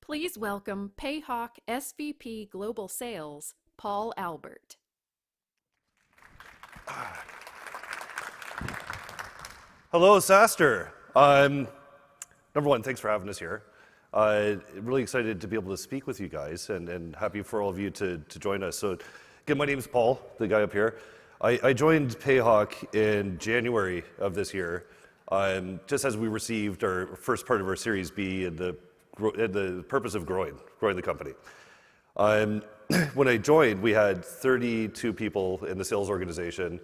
Please welcome Payhawk SVP Global Sales, Paul Albert. Hello, SaaStr. Number one, thanks for having us here. Really excited to be able to speak with you guys, and happy for all of you to join us. So, again, my name is Paul, the guy up here. I joined Payhawk in January of this year, just as we received our first part of our Series B and the purpose of growing the company. When I joined, we had 32 people in the sales organization.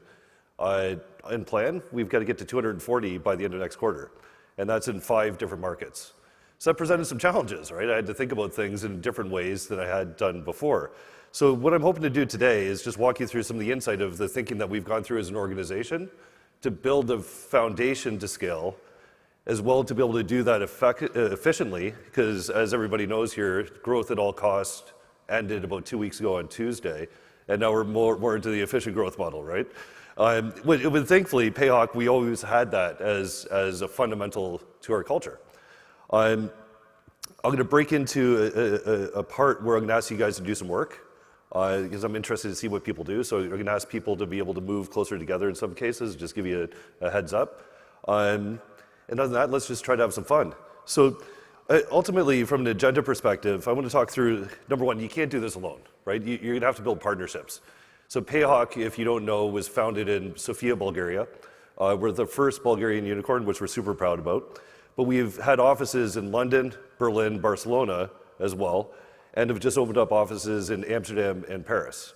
In plan, we've got to get to 240 by the end of next quarter, and that's in 5 different markets. So that presented some challenges, right? I had to think about things in different ways than I had done before. So what I'm hoping to do today is just walk you through some of the insight of the thinking that we've gone through as an organization to build a foundation to scale, as well to be able to do that efficiently, because as everybody knows here, growth at all costs ended about 2 weeks ago on Tuesday, And now we're more into the efficient growth model, right? But thankfully, Payhawk, we always had that as a fundamental to our culture. I'm going to break into a part where I'm going to ask you guys to do some work, because I'm interested to see what people do. So I'm going to ask people to be able to move closer together in some cases, just give you a heads up. And other than that, let's just try to have some fun. So ultimately, from an agenda perspective, I want to talk through, number one, you can't do this alone, right? You're going to have to build partnerships. So Payhawk, if you don't know, was founded in Sofia, Bulgaria. We're the first Bulgarian unicorn, which we're super proud about. But we've had offices in London, Berlin, Barcelona as well, and have just opened up offices in Amsterdam and Paris.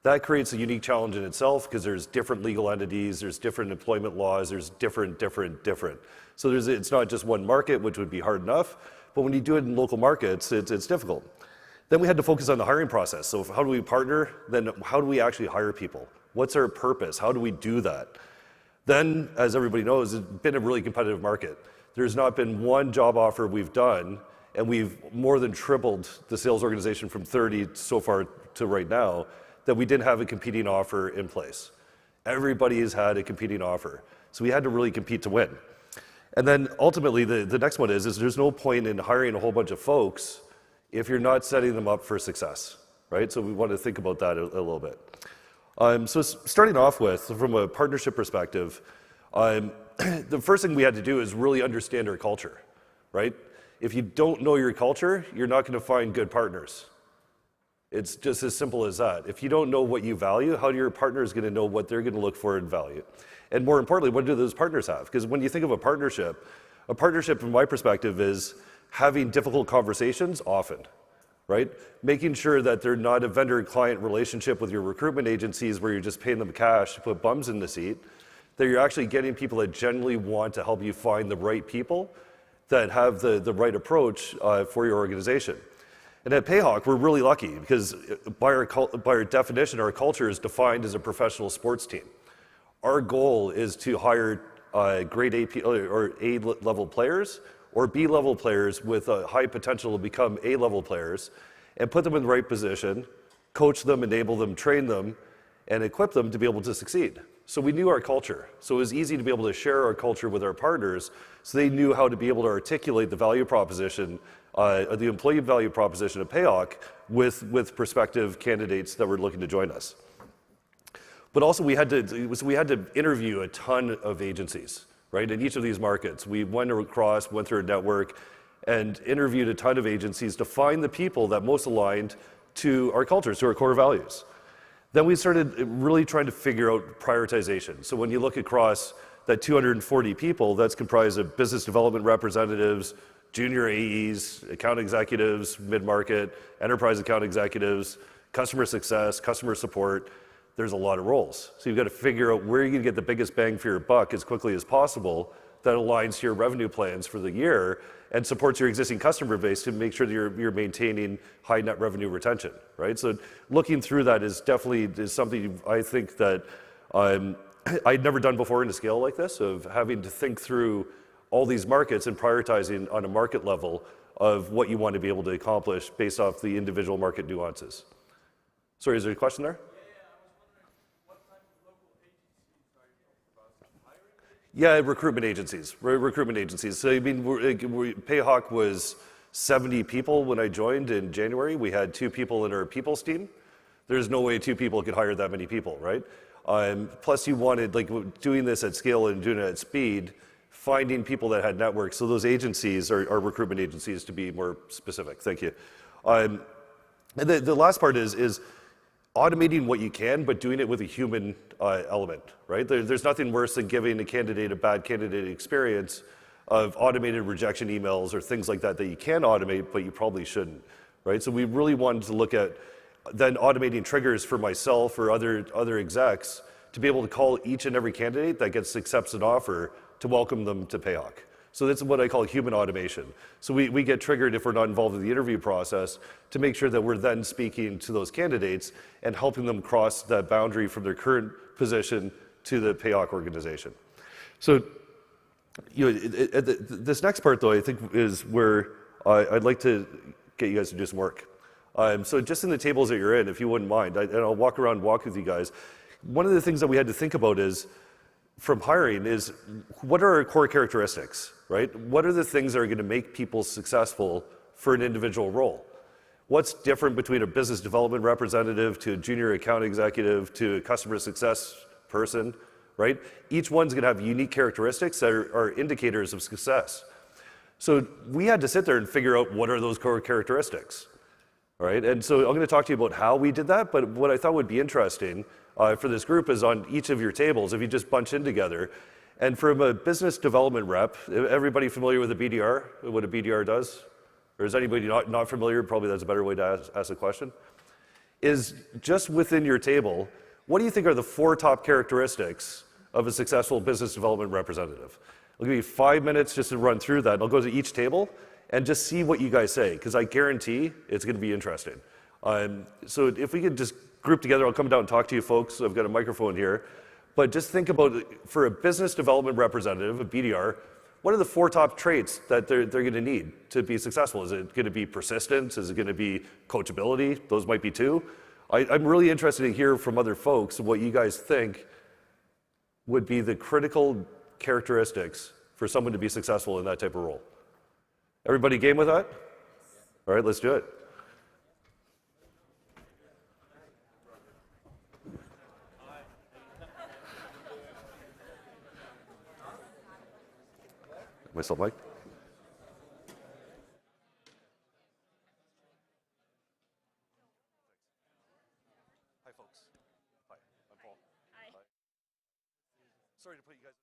That creates a unique challenge in itself because there's different legal entities, there's different employment laws, there's different. So it's not just one market, which would be hard enough, but when you do it in local markets, it's difficult. Then we had to focus on the hiring process. So how do we partner? Then how do we actually hire people? What's our purpose? How do we do that? Then, as everybody knows, it's been a really competitive market. There's not been one job offer we've done, and we've more than tripled the sales organization from 30 so far to right now, that we didn't have a competing offer in place. Everybody has had a competing offer. So we had to really compete to win. And then ultimately, the next one is there's no point in hiring a whole bunch of folks if you're not setting them up for success, right? So we want to think about that a little bit. So starting off with, from a partnership perspective, the first thing we had to do is really understand our culture, right? If you don't know your culture, you're not going to find good partners. It's just as simple as that. If you don't know what you value, how are your partners going to know what they're going to look for and value? And more importantly, what do those partners have? Because when you think of a partnership from my perspective is having difficult conversations often, right? Making sure that they're not a vendor-client relationship with your recruitment agencies where you're just paying them cash to put bums in the seat, that you're actually getting people that genuinely want to help you find the right people that have the right approach for your organization. And at Payhawk, we're really lucky because by our definition, our culture is defined as a professional sports team. Our goal is to hire grade A or A-level players or B-level players with a high potential to become A-level players and put them in the right position, coach them, enable them, train them, and equip them to be able to succeed. So we knew our culture. So it was easy to be able to share our culture with our partners so they knew how to be able to articulate the value proposition, the employee value proposition of Payhawk with prospective candidates that were looking to join us. But also we had to interview a ton of agencies, right? In each of these markets, we went through a network and interviewed a ton of agencies to find the people that most aligned to our cultures, to our core values. Then we started really trying to figure out prioritization. So when you look across that 240 people, that's comprised of business development representatives, junior AEs, account executives, mid-market, enterprise account executives, customer success, customer support. There's a lot of roles. So you've got to figure out where you can get the biggest bang for your buck as quickly as possible that aligns to your revenue plans for the year and supports your existing customer base to make sure that you're maintaining high net revenue retention, right? So looking through that is definitely something I think that I'd never done before in a scale like this, of having to think through all these markets and prioritizing on a market level of what you want to be able to accomplish based off the individual market nuances. Sorry, is there a question there? Yeah, recruitment agencies. So I mean, Payhawk was 70 people when I joined in January. We had 2 people in our people's team. There's no way 2 people could hire that many people, right? Plus you wanted, like doing this at scale and doing it at speed, finding people that had networks. So those agencies are recruitment agencies, to be more specific. Thank you. And the last part is automating what you can, but doing it with a human element, right? There's nothing worse than giving a candidate a bad candidate experience of automated rejection emails or things like that you can automate, but you probably shouldn't, right? So we really wanted to look at then automating triggers for myself or other execs to be able to call each and every candidate that accepts an offer to welcome them to Payhawk. So that's what I call human automation. So we get triggered if we're not involved in the interview process to make sure that we're then speaking to those candidates and helping them cross that boundary from their current position to the Payhawk organization. So this next part, though, I think is where I'd like to get you guys to do some work. So just in the tables that you're in, if you wouldn't mind, and I'll walk around and walk with you guys. One of the things that we had to think about is, from hiring, is what are our core characteristics, right? What are the things that are going to make people successful for an individual role? What's different between a business development representative to a junior account executive to a customer success person, right? Each one's going to have unique characteristics that are indicators of success. So we had to sit there and figure out what are those core characteristics, right? And so I'm going to talk to you about how we did that, but what I thought would be interesting for this group is on each of your tables, if you just bunch in together, and from a business development rep, everybody familiar with a BDR, what a BDR does? Or is anybody not familiar? Probably that's a better way to ask the question. Is just within your table, what do you think are the 4 top characteristics of a successful business development representative? I'll give you 5 minutes just to run through that. I'll go to each table and just see what you guys say, because I guarantee it's going to be interesting. So if we could just group together, I'll come down and talk to you folks. I've got a microphone here. But just think about, for a business development representative, a BDR, what are the 4 top traits that they're going to need to be successful? Is it going to be persistence? Is it going to be coachability? Those might be 2. I'm really interested to hear from other folks what you guys think would be the critical characteristics for someone to be successful in that type of role. Everybody game with that? All right, let's do it. Myself, Mike? Hi, folks. Hi, I'm Paul. Hi. Sorry to put you guys...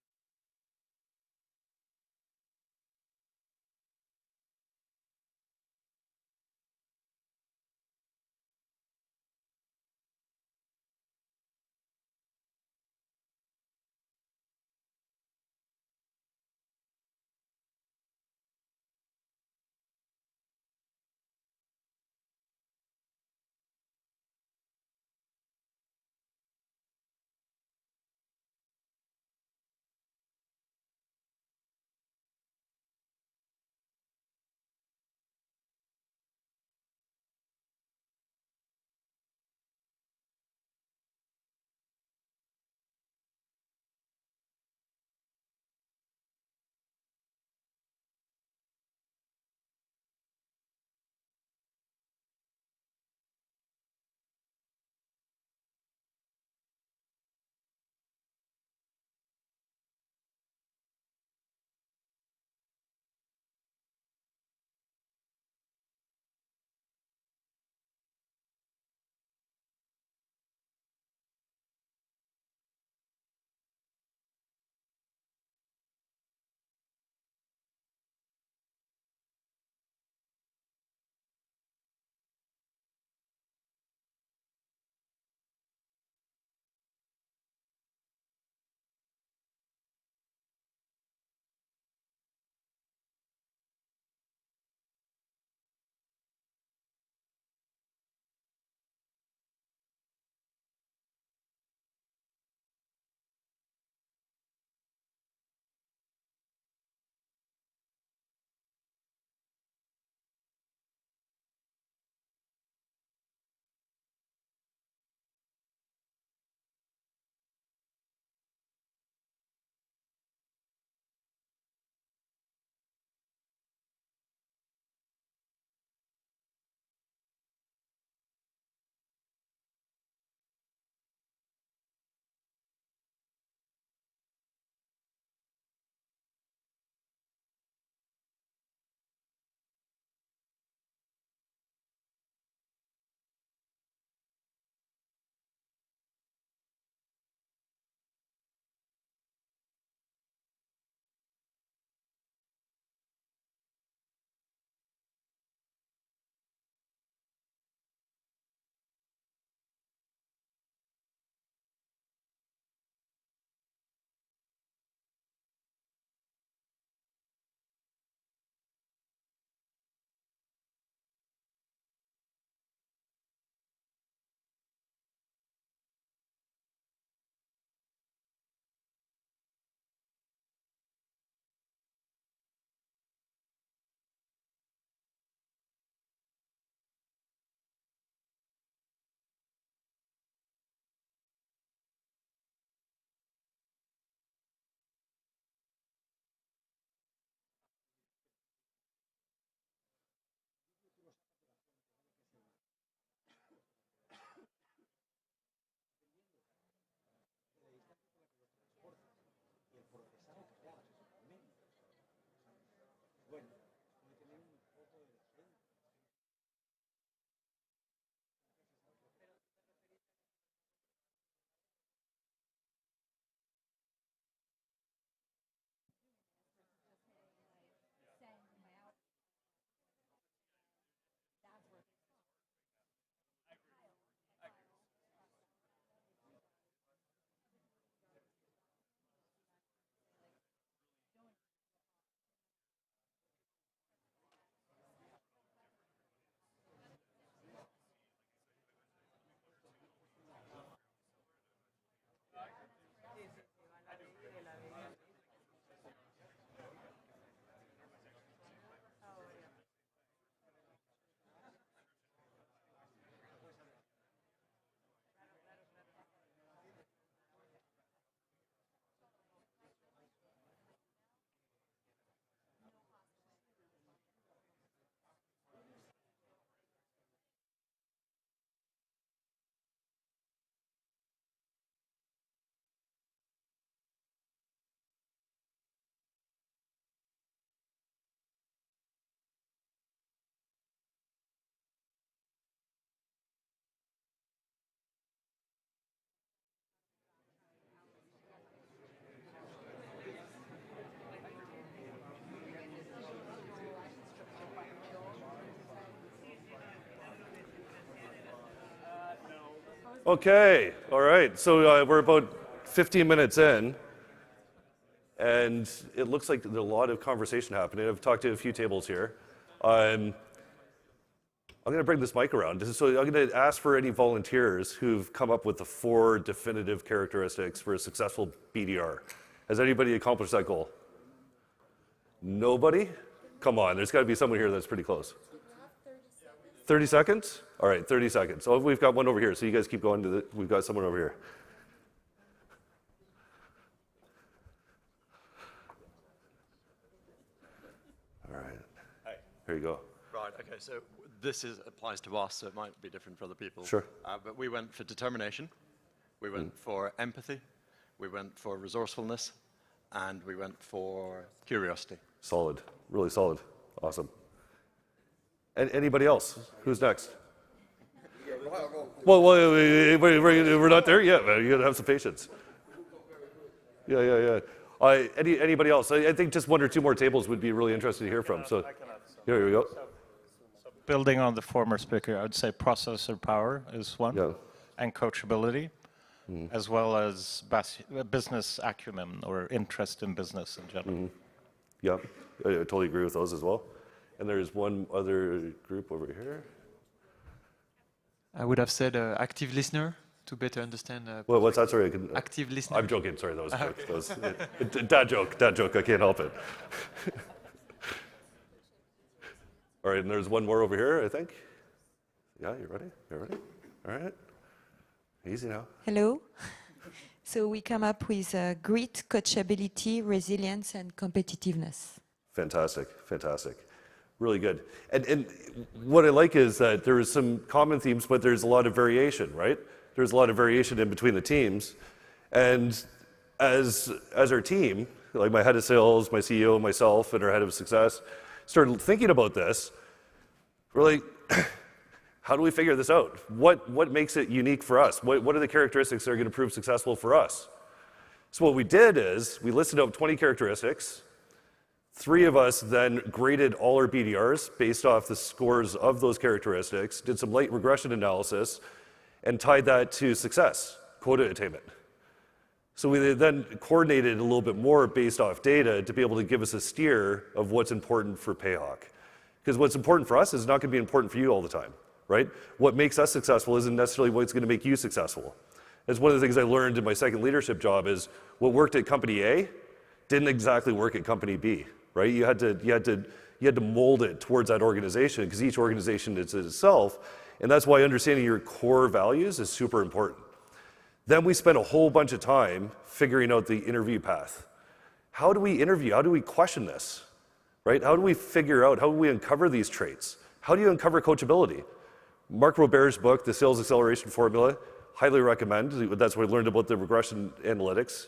Okay, all right. So we're about 15 minutes in, and it looks like there's a lot of conversation happening. I've talked to a few tables here. I'm going to bring this mic around. So I'm going to ask for any volunteers who've come up with the 4 definitive characteristics for a successful BDR. Has anybody accomplished that goal? Nobody? Come on, there's got to be someone here that's pretty close. 30 seconds? All right, 30 seconds. Oh, we've got one over here, so you guys keep going we've got someone over here. All right. Hi. Here you go. Right, okay, so this applies to us, so it might be different for other people. Sure. But we went for determination, we went for empathy, we went for resourcefulness, and we went for curiosity. Solid, really solid. Awesome. And anybody else? Who's next? Well, we're not there yet, man. You gotta have some patience. Yeah. Anybody else? I think just 1 or 2 more tables would be really interesting to hear from. So here we go. So building on the former speaker, I would say processor power is one, Yeah. and coachability, as well as business acumen or interest in business in general. Yeah, I totally agree with those as well. And there's one other group over here. I would have said active listener to better understand. Well, what's that? Sorry, Active listener. I'm joking. Sorry, that was a joke. That was, dad joke. I can't help it. All right, and there's one more over here, I think. Yeah, you ready? All right. Easy now. Hello. So we come up with grit, coachability, resilience, and competitiveness. Fantastic. Really good. And what I like is that there is some common themes, but there's a lot of variation, right? There's a lot of variation in between the teams. And as our team, like my head of sales, my CEO, myself, and our head of success, started thinking about this, we're like, how do we figure this out? What makes it unique for us? What are the characteristics that are going to prove successful for us? So what we did is we listed out 20 characteristics. 3 of us then graded all our BDRs based off the scores of those characteristics, did some light regression analysis, and tied that to success, quota attainment. So we then coordinated a little bit more based off data to be able to give us a steer of what's important for Payhawk. Because what's important for us is not going to be important for you all the time, right? What makes us successful isn't necessarily what's going to make you successful. That's one of the things I learned in my second leadership job is what worked at company A didn't exactly work at company B. Right? You had to mold it towards that organization because each organization is itself, and that's why understanding your core values is super important. Then we spent a whole bunch of time figuring out the interview path. How do we interview? How do we question this? Right? How do we figure out? How do we uncover these traits? How do you uncover coachability? Mark Robert's book, The Sales Acceleration Formula, highly recommend. That's where I learned about the regression analytics.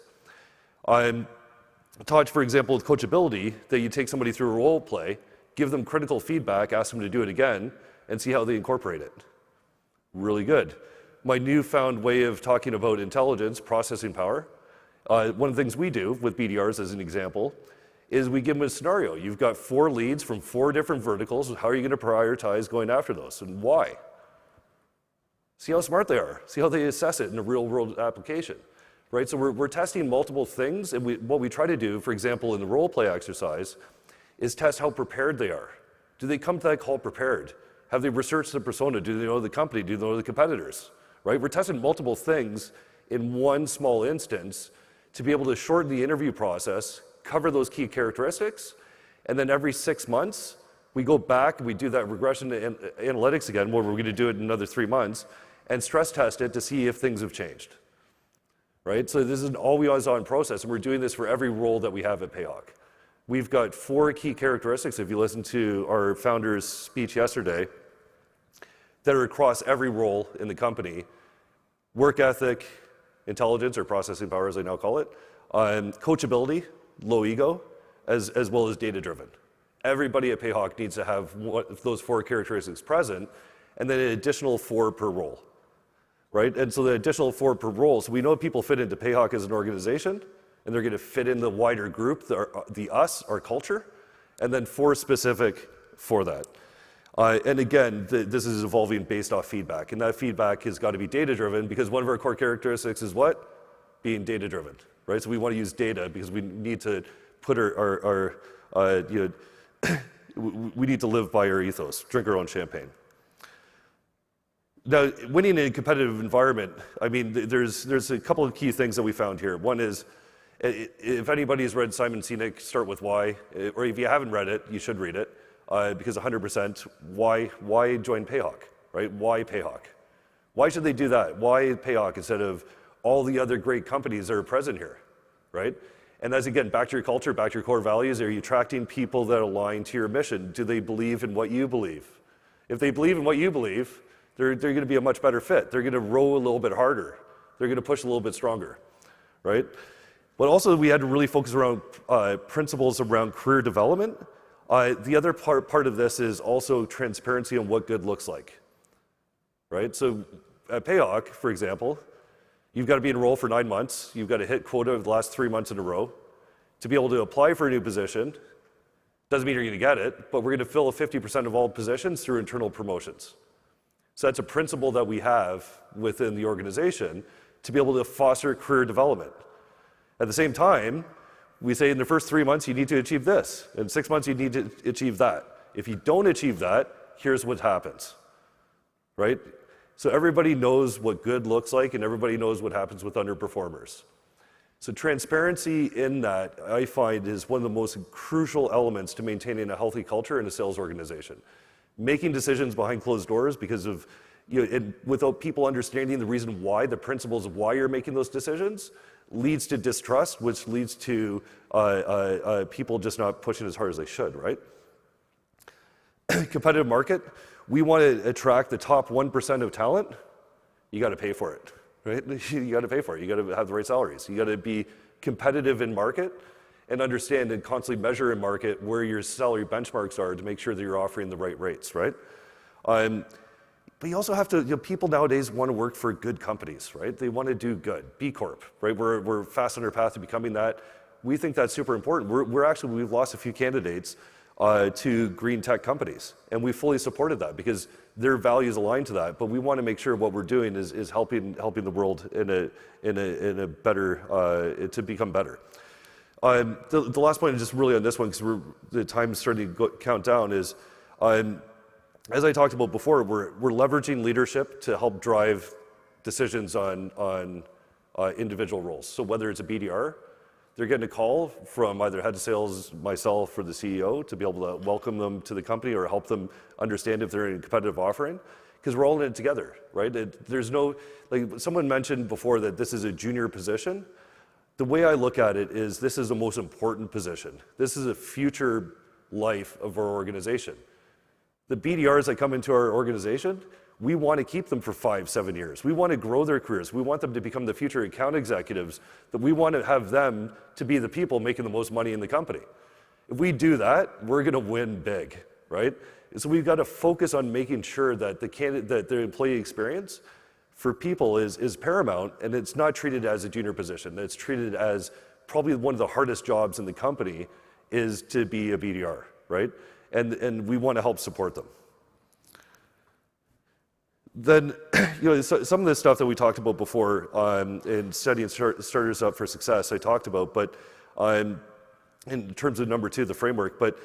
Taught, for example, with coachability, that you take somebody through a role play, give them critical feedback, ask them to do it again, and see how they incorporate it. Really good. My newfound way of talking about intelligence, processing power, one of the things we do with BDRs as an example, is we give them a scenario. You've got 4 leads from 4 different verticals. How are you going to prioritize going after those, and why? See how smart they are. See how they assess it in a real-world application. Right, so we're testing multiple things, and what we try to do, for example, in the role play exercise, is test how prepared they are. Do they come to that call prepared? Have they researched the persona? Do they know the company? Do they know the competitors? Right, we're testing multiple things in one small instance to be able to shorten the interview process, cover those key characteristics, and then every 6 months, we go back and we do that regression analytics again, where we're going to do it in another 3 months, and stress test it to see if things have changed. Right? So this is an always-on process, and we're doing this for every role that we have at Payhawk. We've got 4 key characteristics, if you listen to our founder's speech yesterday, that are across every role in the company. Work ethic, intelligence, or processing power, as I now call it, coachability, low ego, as well as data-driven. Everybody at Payhawk needs to have those 4 characteristics present, and then an additional 4 per role. Right? And so the additional 4 per role, so we know people fit into Payhawk as an organization, and they're going to fit in the wider group, the us, our culture, and then 4 specific for that. And again, this is evolving based off feedback, and that feedback has got to be data-driven because one of our core characteristics is what? Being data-driven, right? So we want to use data because we need to put we need to live by our ethos, drink our own champagne. Now, winning in a competitive environment, I mean, there's a couple of key things that we found here. One is, if anybody's read Simon Sinek, Start With Why, or if you haven't read it, you should read it, because 100%, why join Payhawk, right? Why Payhawk? Why should they do that? Why Payhawk instead of all the other great companies that are present here, right? And that's, again, back to your culture, back to your core values. Are you attracting people that align to your mission? Do they believe in what you believe? If they believe in what you believe, they're going to be a much better fit. They're going to row a little bit harder. They're going to push a little bit stronger, right? But also, we had to really focus around principles around career development. The other part of this is also transparency on what good looks like, right? So at Payhawk, for example, you've got to be in a role for 9 months. You've got to hit quota of the last 3 months in a row. To be able to apply for a new position, doesn't mean you're going to get it, but we're going to fill 50% of all positions through internal promotions. So that's a principle that we have within the organization to be able to foster career development. At the same time, we say in the first 3 months, you need to achieve this. In 6 months, you need to achieve that. If you don't achieve that, here's what happens, right? So everybody knows what good looks like, and everybody knows what happens with underperformers. So transparency in that, I find, is one of the most crucial elements to maintaining a healthy culture in a sales organization. Making decisions behind closed doors because of, and without people understanding the reason why, the principles of why you're making those decisions, leads to distrust, which leads to people just not pushing as hard as they should, right? Competitive market, we want to attract the top 1% of talent. You got to pay for it, right? You got to pay for it. You got to have the right salaries. You got to be competitive in market and understand and constantly measure in market where your salary benchmarks are to make sure that you're offering the right rates, right? But you also have to, people nowadays want to work for good companies, right? They want to do good, B Corp, right? We're fast on our path to becoming that. We think that's super important. We've lost a few candidates to green tech companies, and we fully supported that because their values align to that. But we want to make sure what we're doing is helping the world in a better to become better. The last point is just really on this one because the time's starting to count down is, as I talked about before, we're leveraging leadership to help drive decisions on individual roles. So whether it's a BDR, they're getting a call from either head of sales, myself, or the CEO to be able to welcome them to the company or help them understand if they're in a competitive offering, because we're all in it together, right? There's no, like someone mentioned before that this is a junior position. The way I look at it is this is the most important position. This is a future life of our organization. The BDRs that come into our organization, we want to keep them for 5-7 years. We want to grow their careers. We want them to become the future account executives, that we want to have them to be the people making the most money in the company. If we do that, we're going to win big, right? So we've got to focus on making sure that the employee experience for people is paramount, and it's not treated as a junior position. It's treated as probably one of the hardest jobs in the company is to be a BDR, right? And we want to help support them. Then, some of the stuff that we talked about before in setting starters up for success, I talked about, but in terms of number 2, the framework. But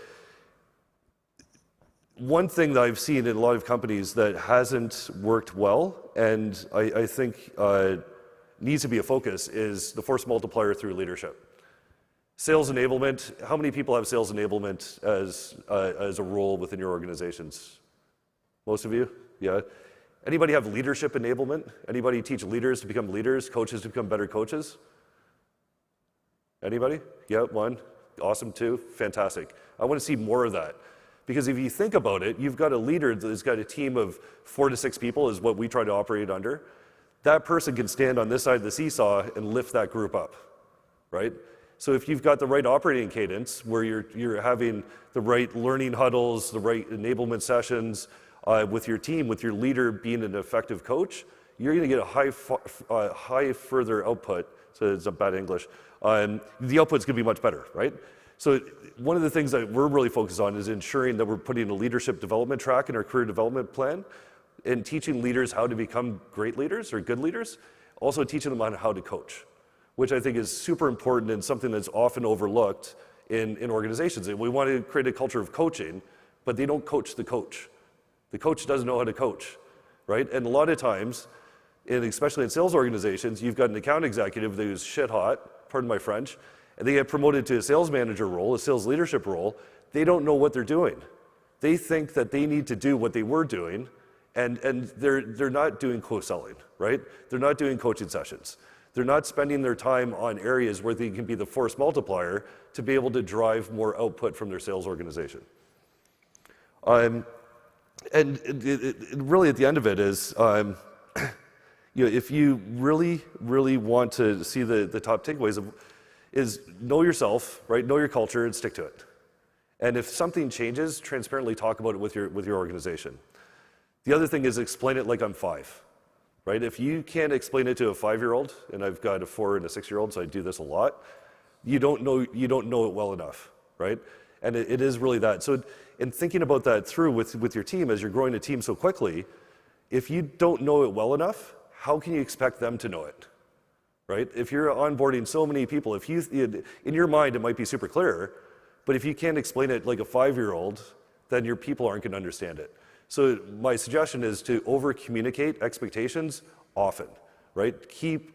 one thing that I've seen in a lot of companies that hasn't worked well, and I think needs to be a focus, is the force multiplier through leadership. Sales enablement, how many people have sales enablement as a role within your organizations? Most of you? Yeah. Anybody have leadership enablement? Anybody teach leaders to become leaders, coaches to become better coaches? Anybody? Yeah, 1. Awesome, 2. Fantastic. I want to see more of that. Because if you think about it, you've got a leader that's got a team of 4 to 6 people is what we try to operate under. That person can stand on this side of the seesaw and lift that group up, right? So if you've got the right operating cadence, where you're having the right learning huddles, the right enablement sessions with your team, with your leader being an effective coach, you're going to get a high further output. So it's a bad English. The output's going to be much better, right? So one of the things that we're really focused on is ensuring that we're putting a leadership development track in our career development plan and teaching leaders how to become great leaders or good leaders, also teaching them on how to coach, which I think is super important and something that's often overlooked in organizations. And we want to create a culture of coaching, but they don't coach the coach. The coach doesn't know how to coach, right? And a lot of times, and especially in sales organizations, you've got an account executive who's shit hot, pardon my French, and they get promoted to a sales manager role, a sales leadership role. They don't know what they're doing. They think that they need to do what they were doing, and they're not doing co-selling, right? They're not doing coaching sessions. They're not spending their time on areas where they can be the force multiplier to be able to drive more output from their sales organization. And really at the end of it is, if you really want to see the top takeaways is know yourself, right? Know your culture and stick to it. And if something changes, transparently talk about it with your organization. The other thing is explain it like I'm 5, right? If you can't explain it to a 5-year-old, and I've got a 4 and a 6-year-old, so I do this a lot, you don't know it well enough, right? And it is really that. So in thinking about that through with your team, as you're growing a team so quickly, if you don't know it well enough, how can you expect them to know it, right? If you're onboarding so many people, in your mind it might be super clear, but if you can't explain it like a 5-year-old, then your people aren't going to understand it. So my suggestion is to over-communicate expectations often, right? Keep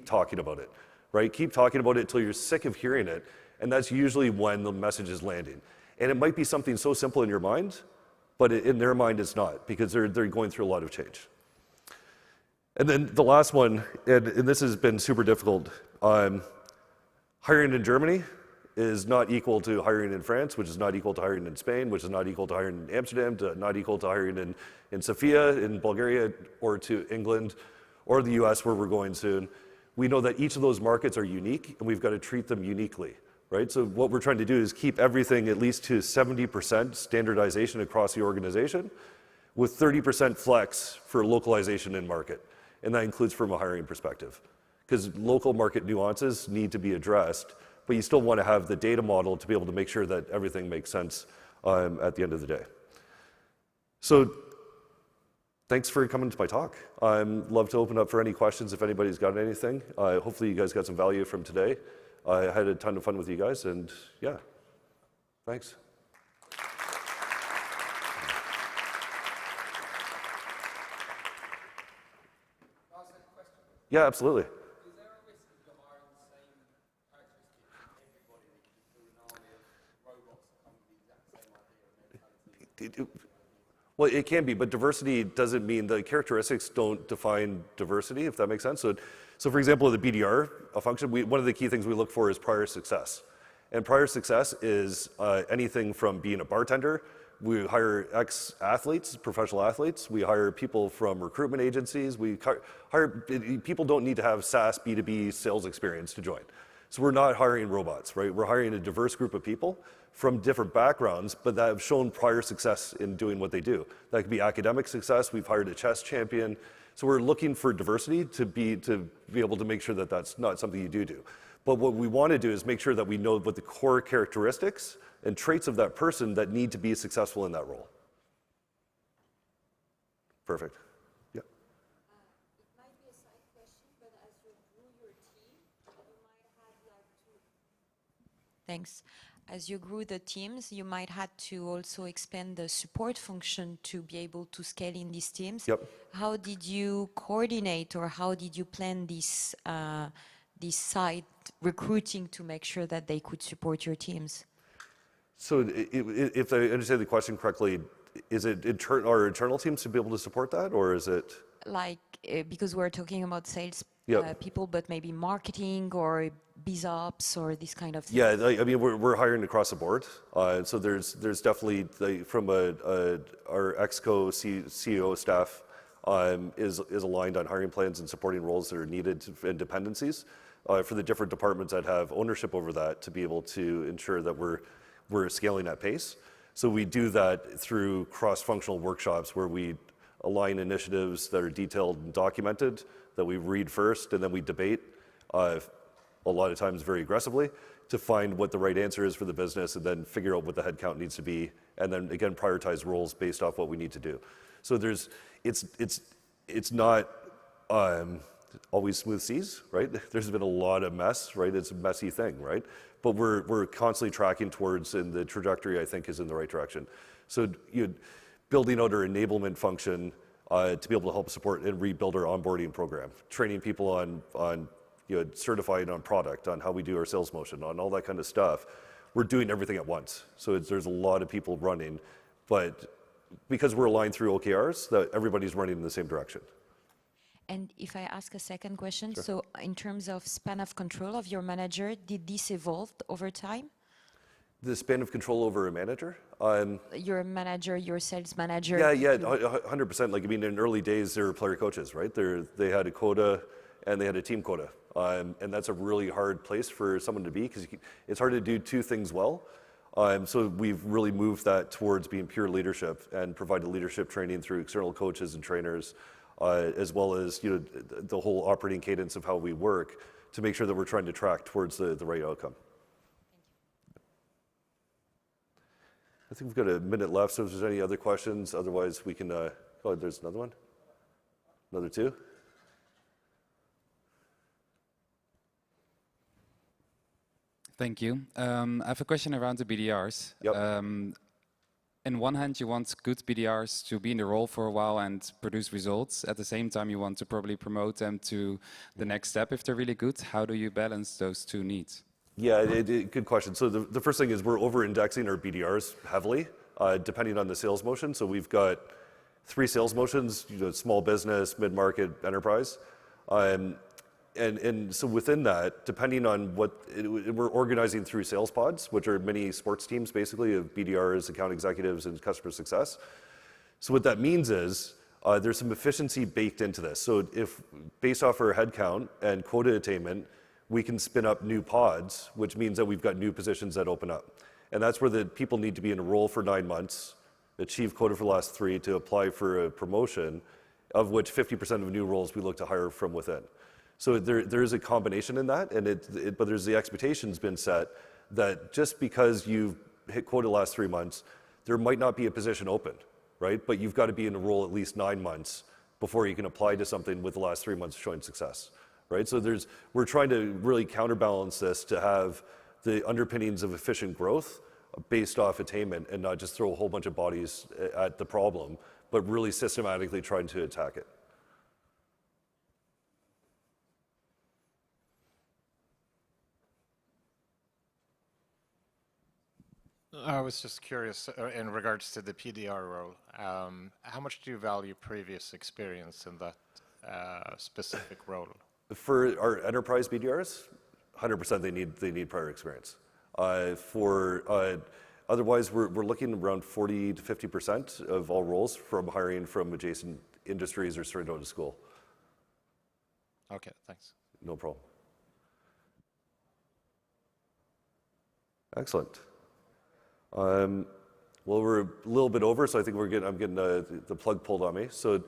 talking about it, right? Keep talking about it till you're sick of hearing it, and that's usually when the message is landing. And it might be something so simple in your mind, but in their mind it's not, because they're going through a lot of change. And then the last one, and this has been super difficult, hiring in Germany is not equal to hiring in France, which is not equal to hiring in Spain, which is not equal to hiring in Amsterdam, not equal to hiring in Sofia, in Bulgaria, or to England, or the US where we're going soon. We know that each of those markets are unique, and we've got to treat them uniquely, right? So what we're trying to do is keep everything at least to 70% standardization across the organization, with 30% flex for localization in market. And that includes from a hiring perspective. Because local market nuances need to be addressed, but you still want to have the data model to be able to make sure that everything makes sense at the end of the day. So thanks for coming to my talk. I'd love to open up for any questions if anybody's got anything. Hopefully you guys got some value from today. I had a ton of fun with you guys, and yeah, thanks. Yeah, absolutely. Is there a risk that you're hiring the same characteristics from everybody that you do an army of robots that come with the exact same idea of mentality? Well, it can be, but diversity doesn't mean the characteristics don't define diversity, if that makes sense. So for example, the BDR function, one of the key things we look for is prior success. And prior success is anything from being a bartender. We hire ex-athletes, professional athletes. We hire people from recruitment agencies. We hire people don't need to have SaaS B2B sales experience to join. So we're not hiring robots, right? We're hiring a diverse group of people from different backgrounds, but that have shown prior success in doing what they do. That could be academic success. We've hired a chess champion. So we're looking for diversity to be able to make sure that that's not something you do. But what we want to do is make sure that we know what the core characteristics and traits of that person that need to be successful in that role. Perfect. Yeah. It might be a side question, but as you grew your team, you might have Thanks. As you grew the teams, you might have to also expand the support function to be able to scale in these teams. Yep. How did you coordinate, or how did you plan this side recruiting to make sure that they could support your teams? So if I understand the question correctly, is it our internal teams to be able to support that, or is it? Like, because we're talking about sales Yep. people, but maybe marketing or BizOps or this kind of thing. Yeah, I mean, we're hiring across the board. So there's definitely, from our ExCo CEO staff is aligned on hiring plans and supporting roles that are needed and dependencies for the different departments that have ownership over that to be able to ensure that we're scaling at pace. So we do that through cross-functional workshops where we align initiatives that are detailed and documented, that we read first, and then we debate. a lot of times very aggressively, to find what the right answer is for the business and then figure out what the headcount needs to be, and then again prioritize roles based off what we need to do. So it's not always smooth seas, right? There's been a lot of mess, right? It's a messy thing, right? But we're constantly tracking towards, and the trajectory I think is in the right direction. So building out our enablement function to be able to help support and rebuild our onboarding program, training people on certifying on product, on how we do our sales motion, on all that kind of stuff. We're doing everything at once. So there's a lot of people running, but because we're aligned through OKRs, that everybody's running in the same direction. And if I ask a second question, Sure. so in terms of span of control of your manager, did this evolve over time? The span of control over a manager? Your manager, your sales manager? Yeah, 100%. Like, I mean, in early days, they were player coaches, right? They had a quota and they had a team quota. And that's a really hard place for someone to be, because it's hard to do two things well. So we've really moved that towards being pure leadership and provided leadership training through external coaches and trainers, as well as the whole operating cadence of how we work to make sure that we're trying to track towards the right outcome. I think we've got a minute left, so if there's any other questions, otherwise we can, oh, there's another one? Another two? Thank you. I have a question around the BDRs. Yep. On one hand, you want good BDRs to be in the role for a while and produce results. At the same time, you want to probably promote them to the next step if they're really good. How do you balance those two needs? Yeah, good question. So the first thing is we're over-indexing our BDRs heavily, depending on the sales motion. So we've got 3 sales motions, small business, mid-market, enterprise. And so within that, depending on we're organizing through sales pods, which are mini sports teams basically of BDRs, account executives, and customer success. So what that means is there's some efficiency baked into this. So if based off our headcount and quota attainment, we can spin up new pods, which means that we've got new positions that open up. And that's where the people need to be in a role for 9 months, achieve quota for the last 3 to apply for a promotion, of which 50% of new roles we look to hire from within. So there is a combination in that, but there's the expectation's been set that just because you've hit quota the last 3 months, there might not be a position open, right? But you've got to be in a role at least 9 months before you can apply to something with the last 3 months showing success, right? So we're trying to really counterbalance this to have the underpinnings of efficient growth based off attainment and not just throw a whole bunch of bodies at the problem, but really systematically trying to attack it. I was just curious in regards to the PDR role. How much do you value previous experience in that specific role? For our enterprise BDRs, 100% they need prior experience. Otherwise, we're looking around 40 to 50% of all roles from hiring from adjacent industries or straight out of school. Okay, thanks. No problem. Excellent. Well, we're a little bit over, so I think I'm getting the plug pulled on me. So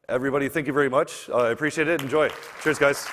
everybody, thank you very much. I appreciate it. Enjoy. Cheers, guys.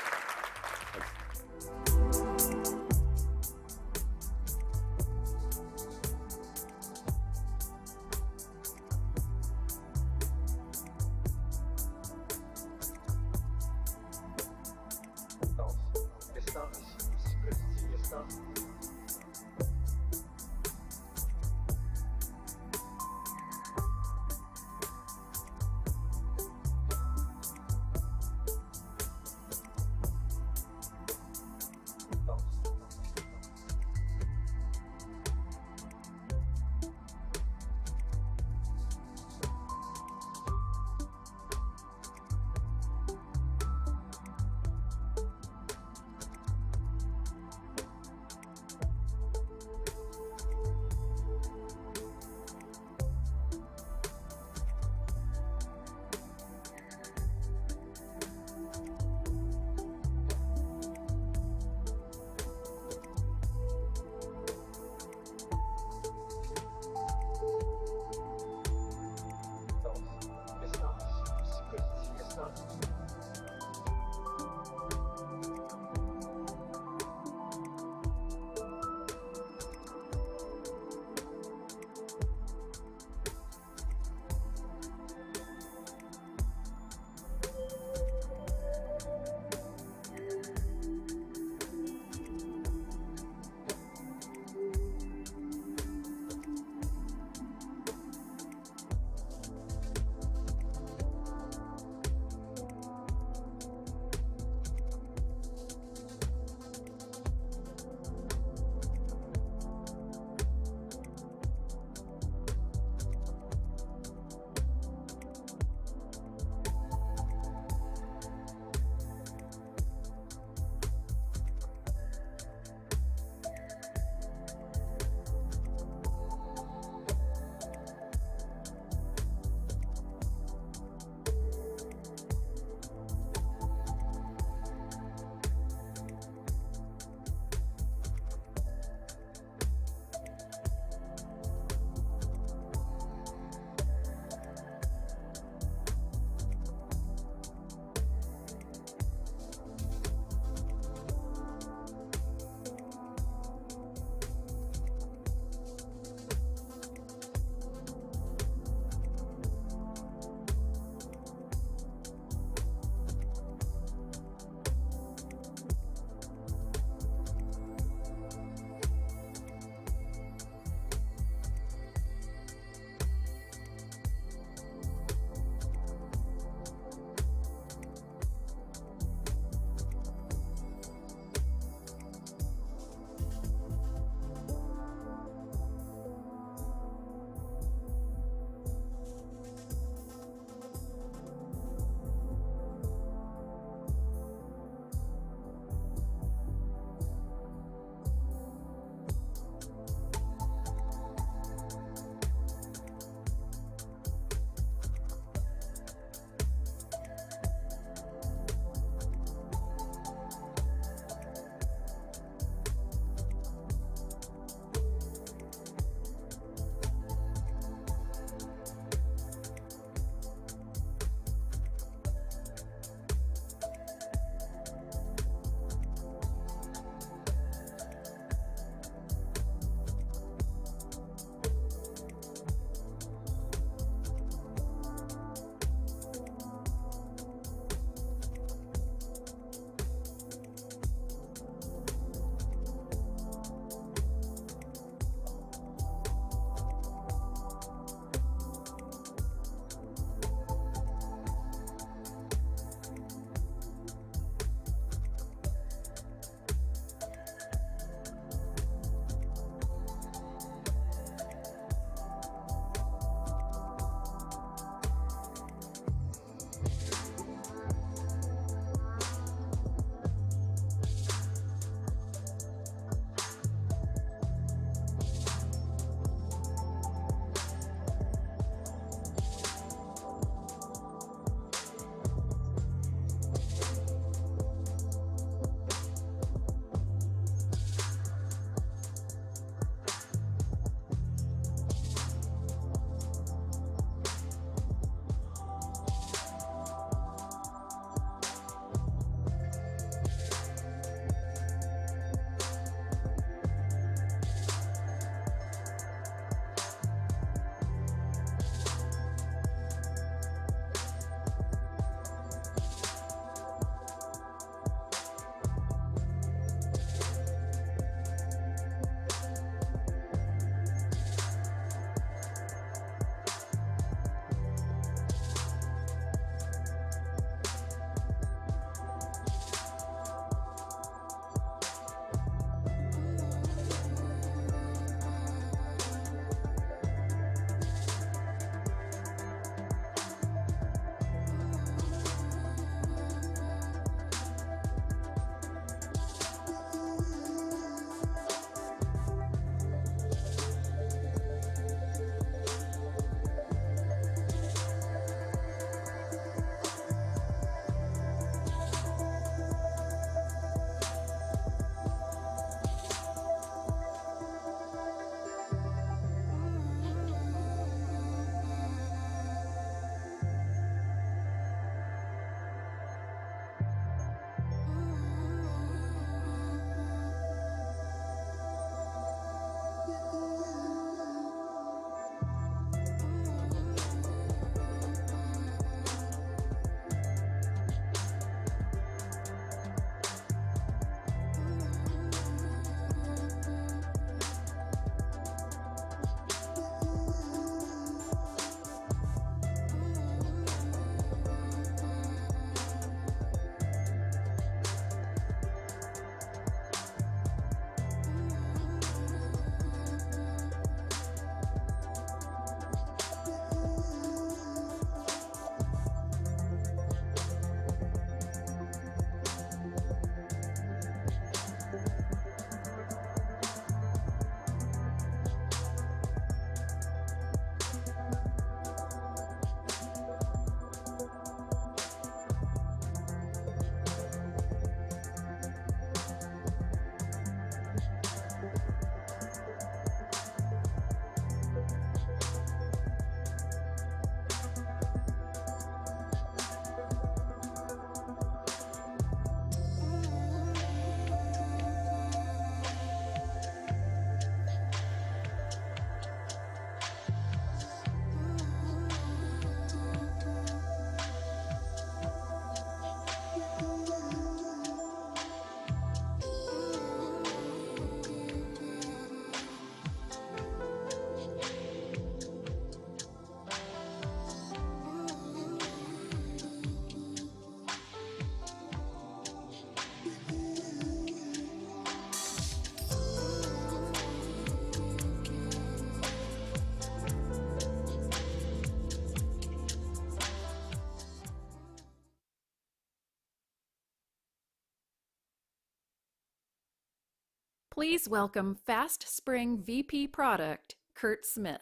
Please welcome FastSpring VP Product, Kurt Smith.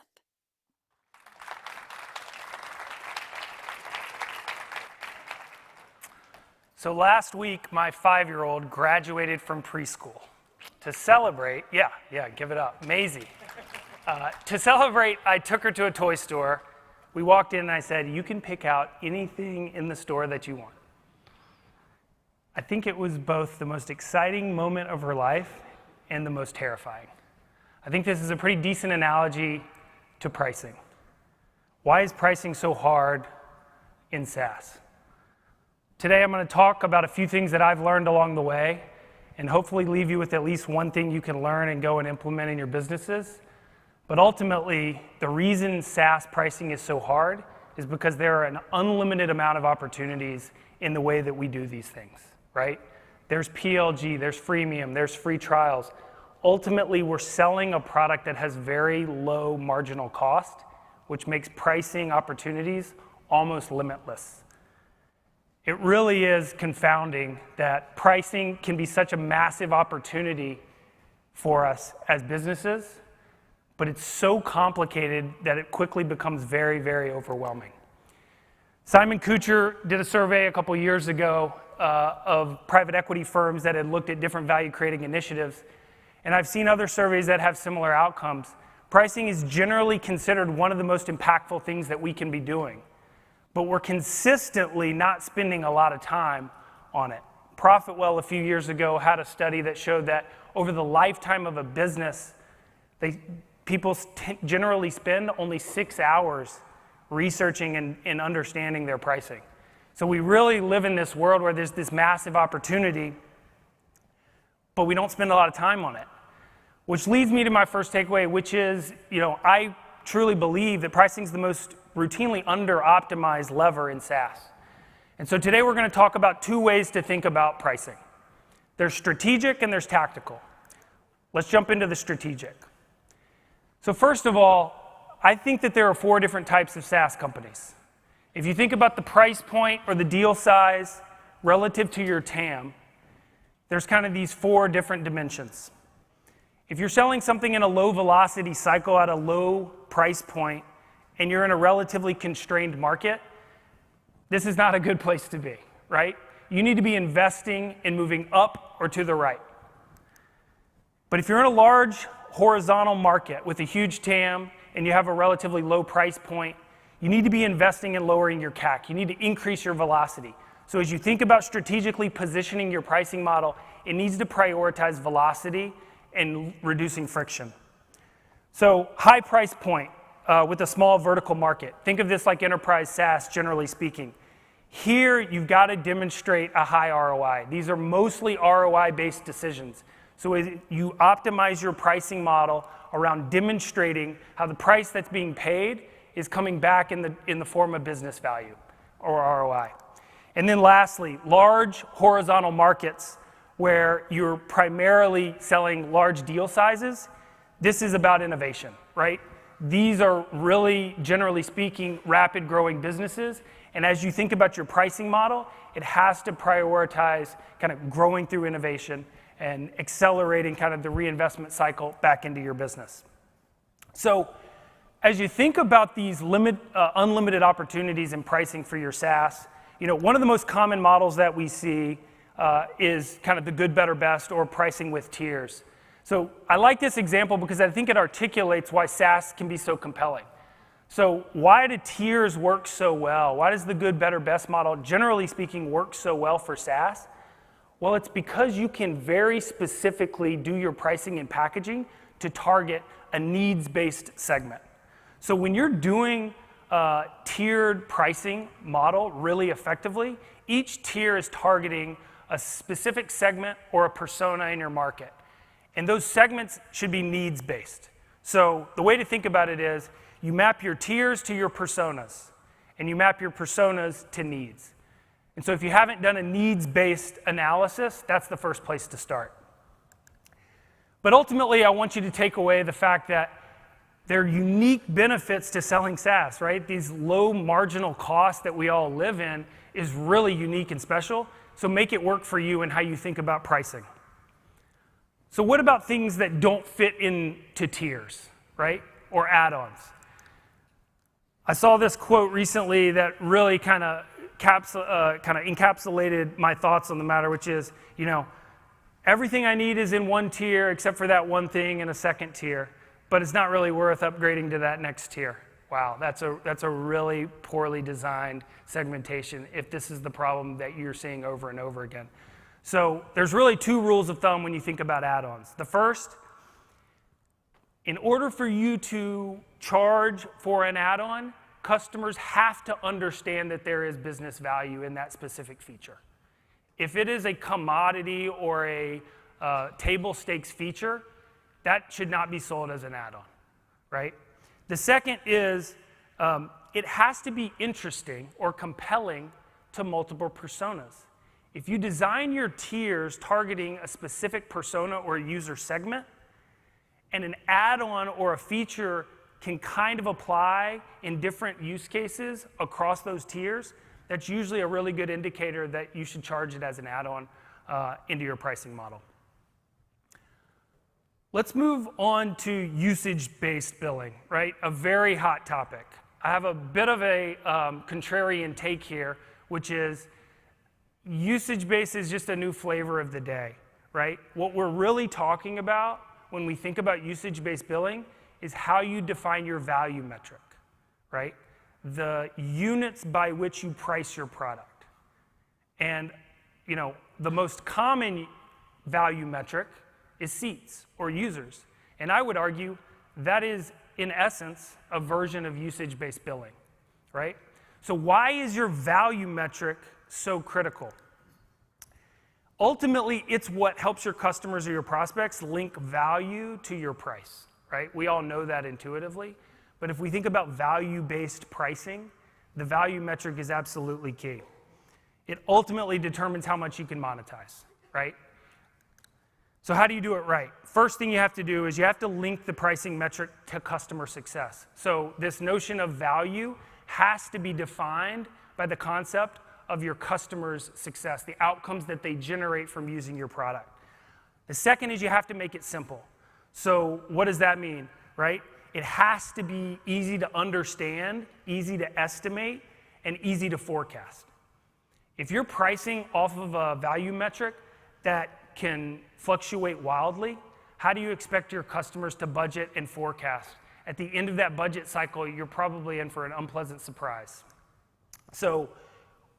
So last week, my 5-year-old graduated from preschool. To celebrate, yeah, give it up, Maisie. To celebrate, I took her to a toy store. We walked in and I said, you can pick out anything in the store that you want. I think it was both the most exciting moment of her life and the most terrifying. I think this is a pretty decent analogy to pricing. Why is pricing so hard in SaaS? Today I'm going to talk about a few things that I've learned along the way and hopefully leave you with at least one thing you can learn and go and implement in your businesses. But ultimately, the reason SaaS pricing is so hard is because there are an unlimited amount of opportunities in the way that we do these things, right? There's PLG, there's freemium, there's free trials. Ultimately, we're selling a product that has very low marginal cost, which makes pricing opportunities almost limitless. It really is confounding that pricing can be such a massive opportunity for us as businesses, but it's so complicated that it quickly becomes very, very overwhelming. Simon Kucher did a survey a couple years ago of private equity firms that had looked at different value-creating initiatives, and I've seen other surveys that have similar outcomes. Pricing is generally considered one of the most impactful things that we can be doing, but we're consistently not spending a lot of time on it. ProfitWell a few years ago had a study that showed that over the lifetime of a business, people generally spend only 6 hours researching and understanding their pricing. So we really live in this world where there's this massive opportunity, but we don't spend a lot of time on it. Which leads me to my first takeaway, which is, I truly believe that pricing is the most routinely under-optimized lever in SaaS. And so today we're going to talk about 2 ways to think about pricing. There's strategic and there's tactical. Let's jump into the strategic. So first of all, I think that there are 4 different types of SaaS companies. If you think about the price point or the deal size relative to your TAM, there's kind of these 4 different dimensions. If you're selling something in a low velocity cycle at a low price point and you're in a relatively constrained market, this is not a good place to be, right? You need to be investing in moving up or to the right. But if you're in a large horizontal market with a huge TAM and you have a relatively low price point, you need to be investing in lowering your CAC. You need to increase your velocity. So as you think about strategically positioning your pricing model, it needs to prioritize velocity and reducing friction. So high price point with a small vertical market. Think of this like enterprise SaaS, generally speaking. Here, you've got to demonstrate a high ROI. These are mostly ROI-based decisions. So as you optimize your pricing model around demonstrating how the price that's being paid is coming back in the form of business value or ROI. And then lastly, large horizontal markets where you're primarily selling large deal sizes. This is about innovation, right? These are really, generally speaking, rapid growing businesses. And as you think about your pricing model, it has to prioritize kind of growing through innovation and accelerating kind of the reinvestment cycle back into your business. So as you think about these unlimited opportunities in pricing for your SaaS, one of the most common models that we see is kind of the good, better, best, or pricing with tiers. So I like this example because I think it articulates why SaaS can be so compelling. So why do tiers work so well? Why does the good, better, best model, generally speaking, work so well for SaaS? Well, it's because you can very specifically do your pricing and packaging to target a needs-based segment. So when you're doing a tiered pricing model really effectively, each tier is targeting a specific segment or a persona in your market. And those segments should be needs-based. So the way to think about it is you map your tiers to your personas, and you map your personas to needs. And so if you haven't done a needs-based analysis, that's the first place to start. But ultimately, I want you to take away the fact that there are unique benefits to selling SaaS, right? These low marginal costs that we all live in is really unique and special. So make it work for you and how you think about pricing. So what about things that don't fit into tiers, right? Or add-ons? I saw this quote recently that really kind of encapsulated my thoughts on the matter, which is, everything I need is in one tier except for that one thing in a second tier, but it's not really worth upgrading to that next tier. Wow, that's a really poorly designed segmentation if this is the problem that you're seeing over and over again. So there's really two rules of thumb when you think about add-ons. The first, in order for you to charge for an add-on, customers have to understand that there is business value in that specific feature. If it is a commodity or a table stakes feature, that should not be sold as an add-on, right? The second is it has to be interesting or compelling to multiple personas. If you design your tiers targeting a specific persona or user segment, and an add-on or a feature can kind of apply in different use cases across those tiers, that's usually a really good indicator that you should charge it as an add-on into your pricing model. Let's move on to usage-based billing, right? A very hot topic. I have a bit of a contrarian take here, which is usage-based is just a new flavor of the day, right? What we're really talking about when we think about usage-based billing is how you define your value metric, right? The units by which you price your product. And, the most common value metric is seats or users. And I would argue that is, in essence, a version of usage-based billing, right? So why is your value metric so critical? Ultimately, it's what helps your customers or your prospects link value to your price, right? We all know that intuitively. But if we think about value-based pricing, the value metric is absolutely key. It ultimately determines how much you can monetize, right? So how do you do it right? First thing you have to do is you have to link the pricing metric to customer success. So this notion of value has to be defined by the concept of your customer's success, the outcomes that they generate from using your product. The second is you have to make it simple. So what does that mean, right? It has to be easy to understand, easy to estimate, and easy to forecast. If you're pricing off of a value metric that can fluctuate wildly, how do you expect your customers to budget and forecast? At the end of that budget cycle, you're probably in for an unpleasant surprise. So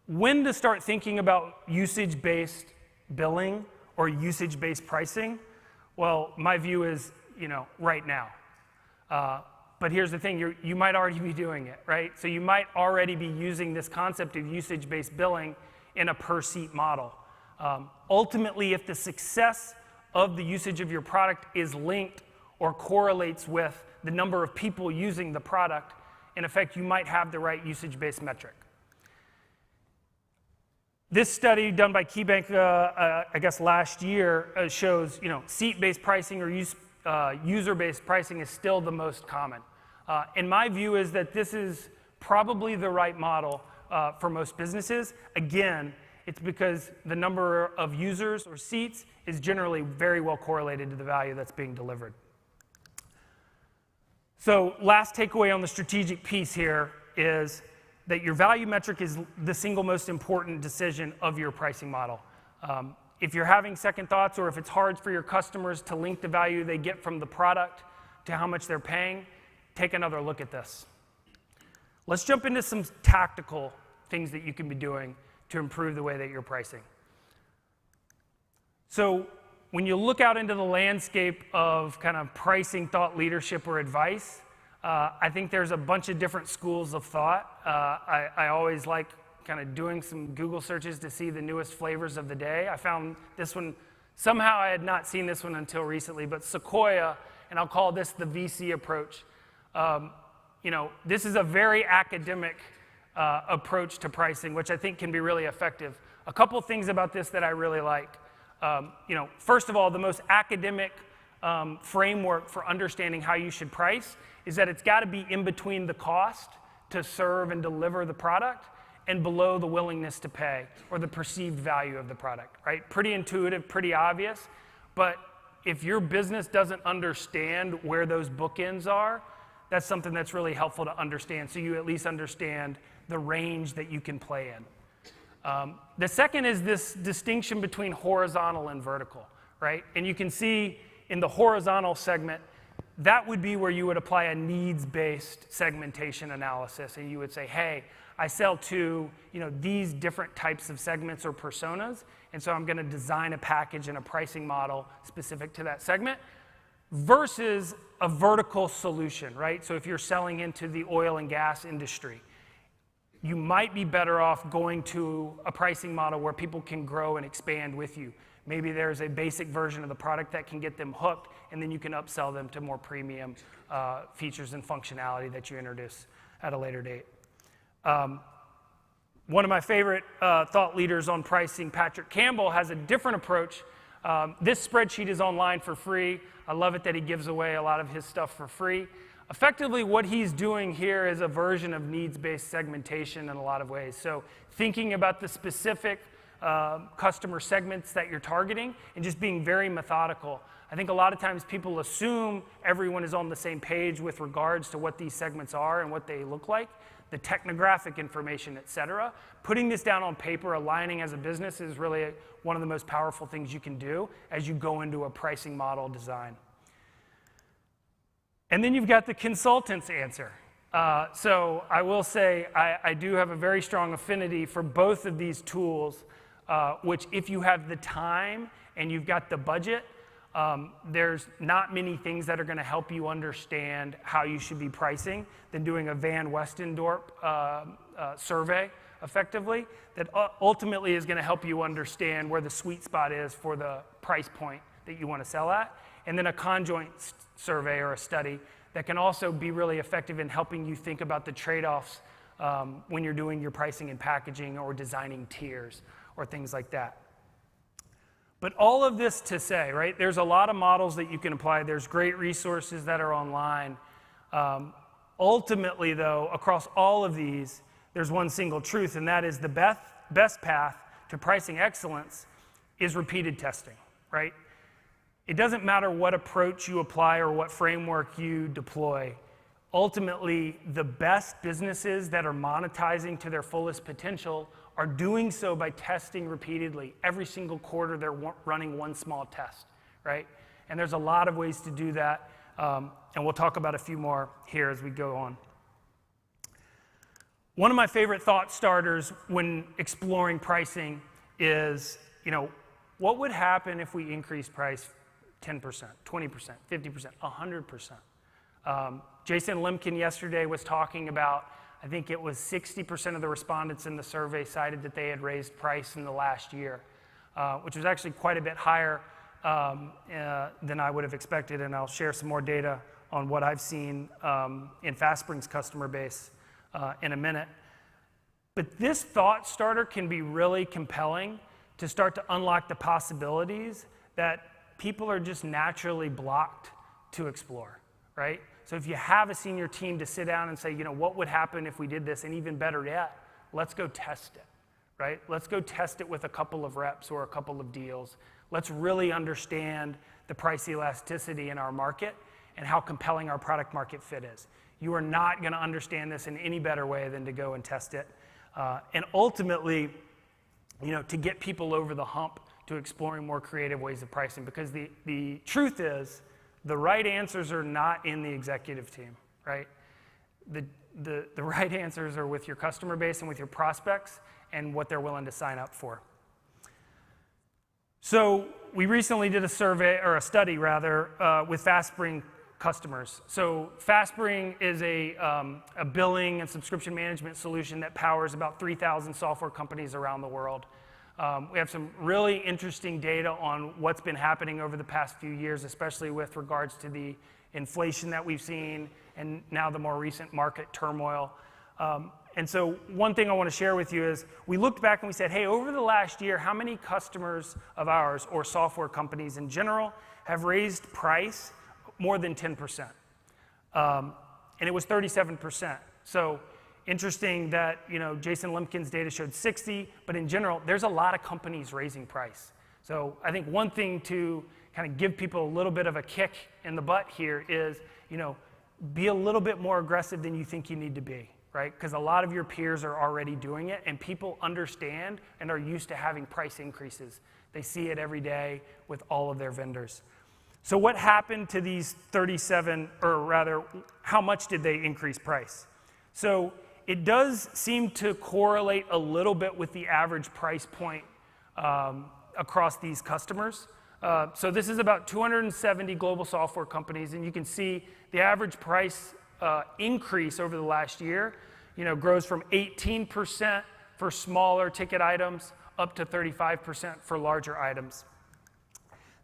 when to start thinking about usage-based billing or usage-based pricing? Well, my view is, right now. But here's the thing, you might already be doing it, right? So you might already be using this concept of usage-based billing in a per-seat model. Ultimately, if the success of the usage of your product is linked or correlates with the number of people using the product, in effect, you might have the right usage-based metric. This study done by KeyBank, I guess last year, shows seat-based pricing or user-based pricing is still the most common. And my view is that this is probably the right model for most businesses. Again, it's because the number of users or seats is generally very well correlated to the value that's being delivered. So last takeaway on the strategic piece here is that your value metric is the single most important decision of your pricing model. If you're having second thoughts or if it's hard for your customers to link the value they get from the product to how much they're paying, take another look at this. Let's jump into some tactical things that you can be doing to improve the way that you're pricing. So when you look out into the landscape of kind of pricing thought leadership or advice, I think there's a bunch of different schools of thought. I always like kind of doing some Google searches to see the newest flavors of the day. I found this one, somehow I had not seen this one until recently, but Sequoia, and I'll call this the VC approach. This is a very academic approach to pricing, which I think can be really effective. A couple things about this that I really like. First of all, the most academic framework for understanding how you should price is that it's got to be in between the cost to serve and deliver the product and below the willingness to pay or the perceived value of the product, right? Pretty intuitive, pretty obvious, but if your business doesn't understand where those bookends are, that's something that's really helpful to understand, so you at least understand the range that you can play in. The second is this distinction between horizontal and vertical, right? And you can see in the horizontal segment, that would be where you would apply a needs-based segmentation analysis, and you would say, hey, I sell to these different types of segments or personas, and so I'm going to design a package and a pricing model specific to that segment, versus a vertical solution, right? So if you're selling into the oil and gas industry, you might be better off going to a pricing model where people can grow and expand with you. Maybe there's a basic version of the product that can get them hooked, and then you can upsell them to more premium features and functionality that you introduce at a later date. One of my favorite thought leaders on pricing, Patrick Campbell, has a different approach. This spreadsheet is online for free. I love it that he gives away a lot of his stuff for free. Effectively, what he's doing here is a version of needs-based segmentation in a lot of ways. So thinking about the specific customer segments that you're targeting and just being very methodical. I think a lot of times people assume everyone is on the same page with regards to what these segments are and what they look like, the technographic information, et cetera. Putting this down on paper, aligning as a business, is really one of the most powerful things you can do as you go into a pricing model design. And then you've got the consultant's answer. So I will say I do have a very strong affinity for both of these tools, which if you have the time and you've got the budget, there's not many things that are going to help you understand how you should be pricing than doing a Van Westendorp survey effectively that ultimately is going to help you understand where the sweet spot is for the price point that you want to sell at. And then a conjoint survey or a study that can also be really effective in helping you think about the trade-offs when you're doing your pricing and packaging or designing tiers or things like that. But all of this to say, right, there's a lot of models that you can apply. There's great resources that are online. Ultimately, though, across all of these, there's one single truth, and that is the best path to pricing excellence is repeated testing, right? It doesn't matter what approach you apply or what framework you deploy. Ultimately, the best businesses that are monetizing to their fullest potential are doing so by testing repeatedly. Every single quarter, they're running one small test, right? And there's a lot of ways to do that, and we'll talk about a few more here as we go on. One of my favorite thought starters when exploring pricing is, what would happen if we increased price 10%, 20%, 50%, 100%? Jason Lemkin yesterday was talking about, I think it was 60% of the respondents in the survey cited that they had raised price in the last year, which was actually quite a bit higher than I would have expected, and I'll share some more data on what I've seen in FastSpring's customer base in a minute. But this thought starter can be really compelling to start to unlock the possibilities that people are just naturally blocked to explore, right? So if you have a senior team to sit down and say, what would happen if we did this? And even better yet, let's go test it, right? Let's go test it with a couple of reps or a couple of deals. Let's really understand the price elasticity in our market and how compelling our product market fit is. You are not going to understand this in any better way than to go and test it. And ultimately, to get people over the hump to exploring more creative ways of pricing, because the truth is, the right answers are not in the executive team, right? The right answers are with your customer base and with your prospects and what they're willing to sign up for. So we recently did a survey, or a study rather, with FastSpring customers. So FastSpring is a billing and subscription management solution that powers about 3,000 software companies around the world. We have some really interesting data on what's been happening over the past few years, especially with regards to the inflation that we've seen and now the more recent market turmoil. And so one thing I want to share with you is we looked back and we said, hey, over the last year, how many customers of ours or software companies in general have raised price more than 10%? And it was 37%. So interesting that Jason Lemkin's data showed 60, but in general, there's a lot of companies raising price. So I think one thing to kind of give people a little bit of a kick in the butt here is, be a little bit more aggressive than you think you need to be, right? Because a lot of your peers are already doing it, and people understand and are used to having price increases. They see it every day with all of their vendors. So what happened to these 37, or rather, how much did they increase price? So it does seem to correlate a little bit with the average price point across these customers. So this is about 270 global software companies, and you can see the average price increase over the last year, grows from 18% for smaller ticket items up to 35% for larger items.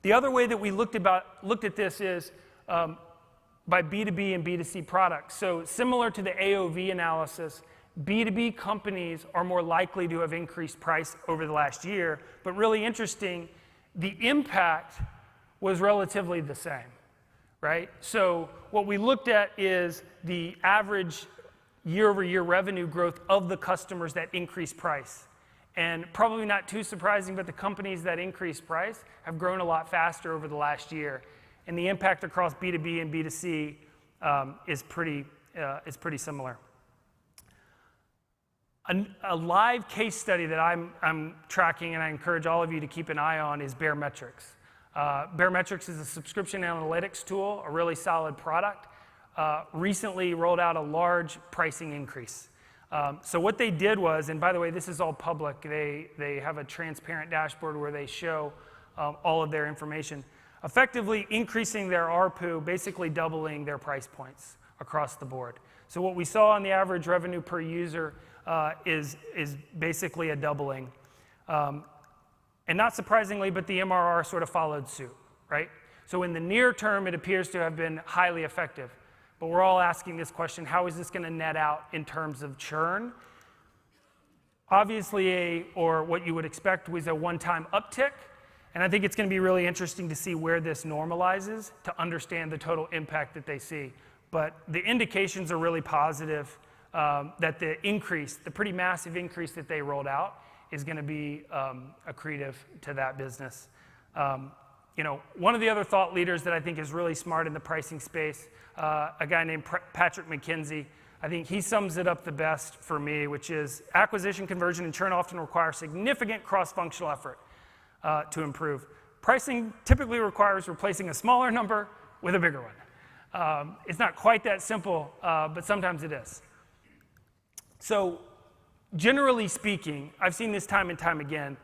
The other way that we looked at this is by B2B and B2C products. So similar to the AOV analysis, B2B companies are more likely to have increased price over the last year, but really interesting, the impact was relatively the same, right? So what we looked at is the average year-over-year revenue growth of the customers that increased price. And probably not too surprising, but the companies that increased price have grown a lot faster over the last year. And the impact across B2B and B2C is pretty similar. A live case study that I'm tracking, and I encourage all of you to keep an eye on, is Baremetrics. Baremetrics is a subscription analytics tool, a really solid product. Recently rolled out a large pricing increase. So what they did was, and by the way, this is all public, they have a transparent dashboard where they show all of their information, effectively increasing their ARPU, basically doubling their price points across the board. So what we saw on the average revenue per user is basically a doubling. And not surprisingly, but the MRR sort of followed suit, right? So in the near term, it appears to have been highly effective. But we're all asking this question, how is this going to net out in terms of churn? Obviously, or what you would expect was a one-time uptick. And I think it's going to be really interesting to see where this normalizes to understand the total impact that they see. But the indications are really positive that the increase, the pretty massive increase that they rolled out, is going to be accretive to that business. One of the other thought leaders that I think is really smart in the pricing space, a guy named Patrick McKenzie, I think he sums it up the best for me, which is acquisition, conversion, and churn often require significant cross-functional effort to improve. Pricing typically requires replacing a smaller number with a bigger one. It's not quite that simple, but sometimes it is. So generally speaking, I've seen this time and time again,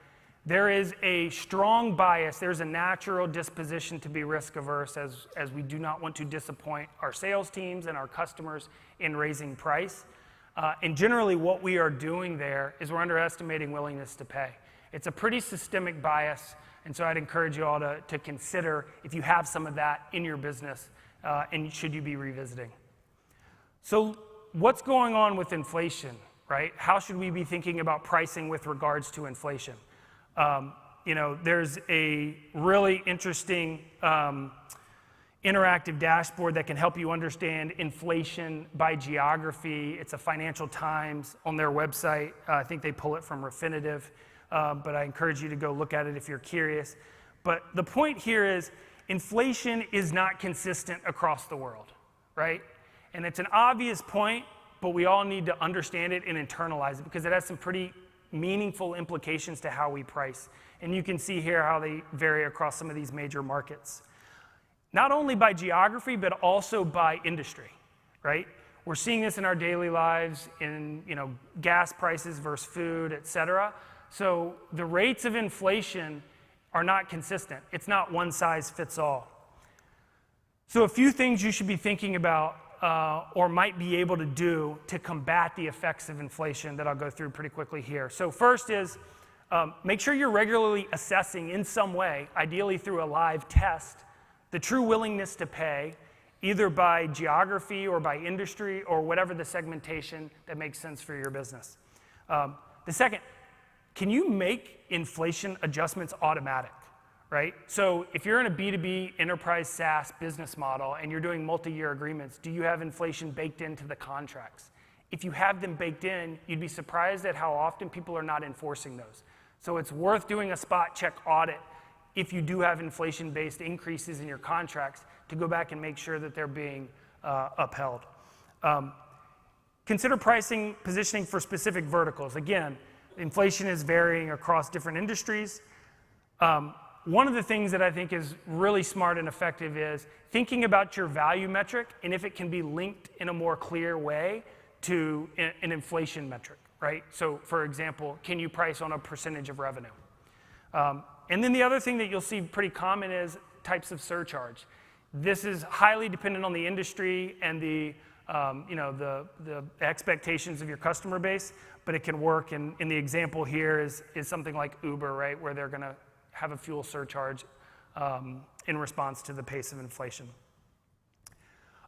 there is a strong bias, there's a natural disposition to be risk averse as we do not want to disappoint our sales teams and our customers in raising price. And generally what we are doing there is we're underestimating willingness to pay. It's a pretty systemic bias, and so I'd encourage you all to consider if you have some of that in your business and should you be revisiting. So what's going on with inflation, right? How should we be thinking about pricing with regards to inflation? There's a really interesting interactive dashboard that can help you understand inflation by geography. It's a Financial Times on their website. I think they pull it from Refinitiv, but I encourage you to go look at it if you're curious. But the point here is inflation is not consistent across the world, right? And it's an obvious point, but we all need to understand it and internalize it because it has some pretty meaningful implications to how we price. And you can see here how they vary across some of these major markets. Not only by geography, but also by industry, right? We're seeing this in our daily lives in gas prices versus food, et cetera. So the rates of inflation are not consistent. It's not one size fits all. So a few things you should be thinking about or might be able to do to combat the effects of inflation that I'll go through pretty quickly here. So first is make sure you're regularly assessing in some way, ideally through a live test, the true willingness to pay, either by geography or by industry or whatever the segmentation that makes sense for your business. The second, can you make inflation adjustments automatic? Right? So if you're in a B2B enterprise SaaS business model and you're doing multi-year agreements, do you have inflation baked into the contracts? If you have them baked in, you'd be surprised at how often people are not enforcing those. So it's worth doing a spot check audit if you do have inflation-based increases in your contracts, to go back and make sure that they're being upheld. Consider pricing positioning for specific verticals. Again, inflation is varying across different industries. One of the things that I think is really smart and effective is thinking about your value metric and if it can be linked in a more clear way to an inflation metric, right? So for example, can you price on a percentage of revenue? And then the other thing that you'll see pretty common is types of surcharge. This is highly dependent on the industry and the expectations of your customer base, but it can work. And the example here is something like Uber, right, where they're going to have a fuel surcharge in response to the pace of inflation.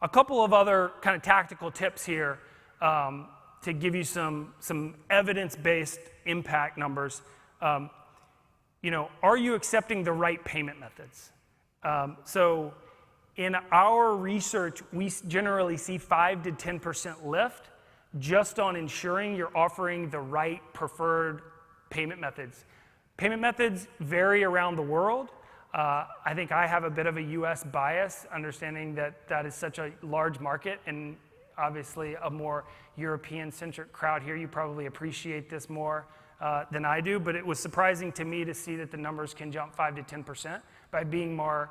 A couple of other kind of tactical tips here to give you some evidence-based impact numbers. Are you accepting the right payment methods? So in our research, we generally see 5 to 10% lift just on ensuring you're offering the right preferred payment methods. Payment methods vary around the world. I think I have a bit of a US bias, understanding that that is such a large market and obviously a more European-centric crowd here. You probably appreciate this more than I do, but it was surprising to me to see that the numbers can jump 5 to 10% by being more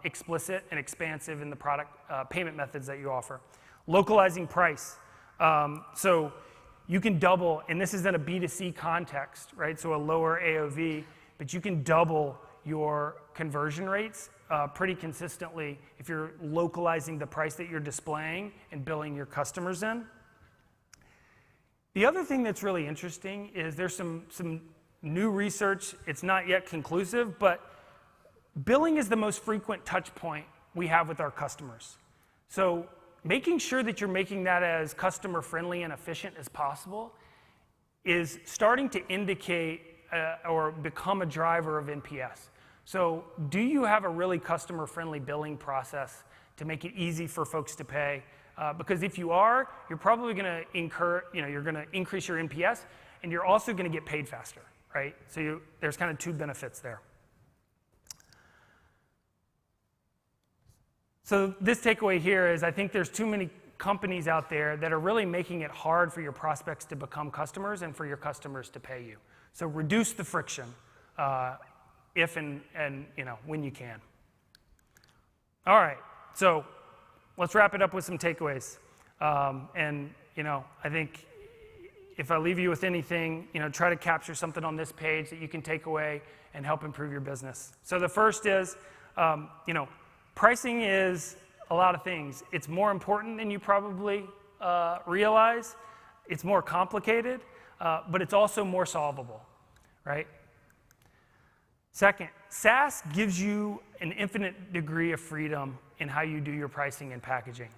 explicit and expansive in the product payment methods that you offer. Localizing price. So you can double, and this is in a B2C context, right? So a lower AOV, but you can double your conversion rates pretty consistently if you're localizing the price that you're displaying and billing your customers in. The other thing that's really interesting is there's some new research. It's not yet conclusive, but billing is the most frequent touch point we have with our customers. So making sure that you're making that as customer friendly and efficient as possible is starting to indicate or become a driver of NPS. So do you have a really customer friendly billing process to make it easy for folks to pay? Because if you are, you're probably going to you're going to increase your NPS, and you're also going to get paid faster, right? So there's kind of two benefits there. So this takeaway here is I think there's too many companies out there that are really making it hard for your prospects to become customers and for your customers to pay you. So reduce the friction if and when you can. All right, so let's wrap it up with some takeaways. I think if I leave you with anything, try to capture something on this page that you can take away and help improve your business. So the first is, pricing is a lot of things. It's more important than you probably realize. It's more complicated, but it's also more solvable, right? Second, SaaS gives you an infinite degree of freedom in how you do your pricing and packaging.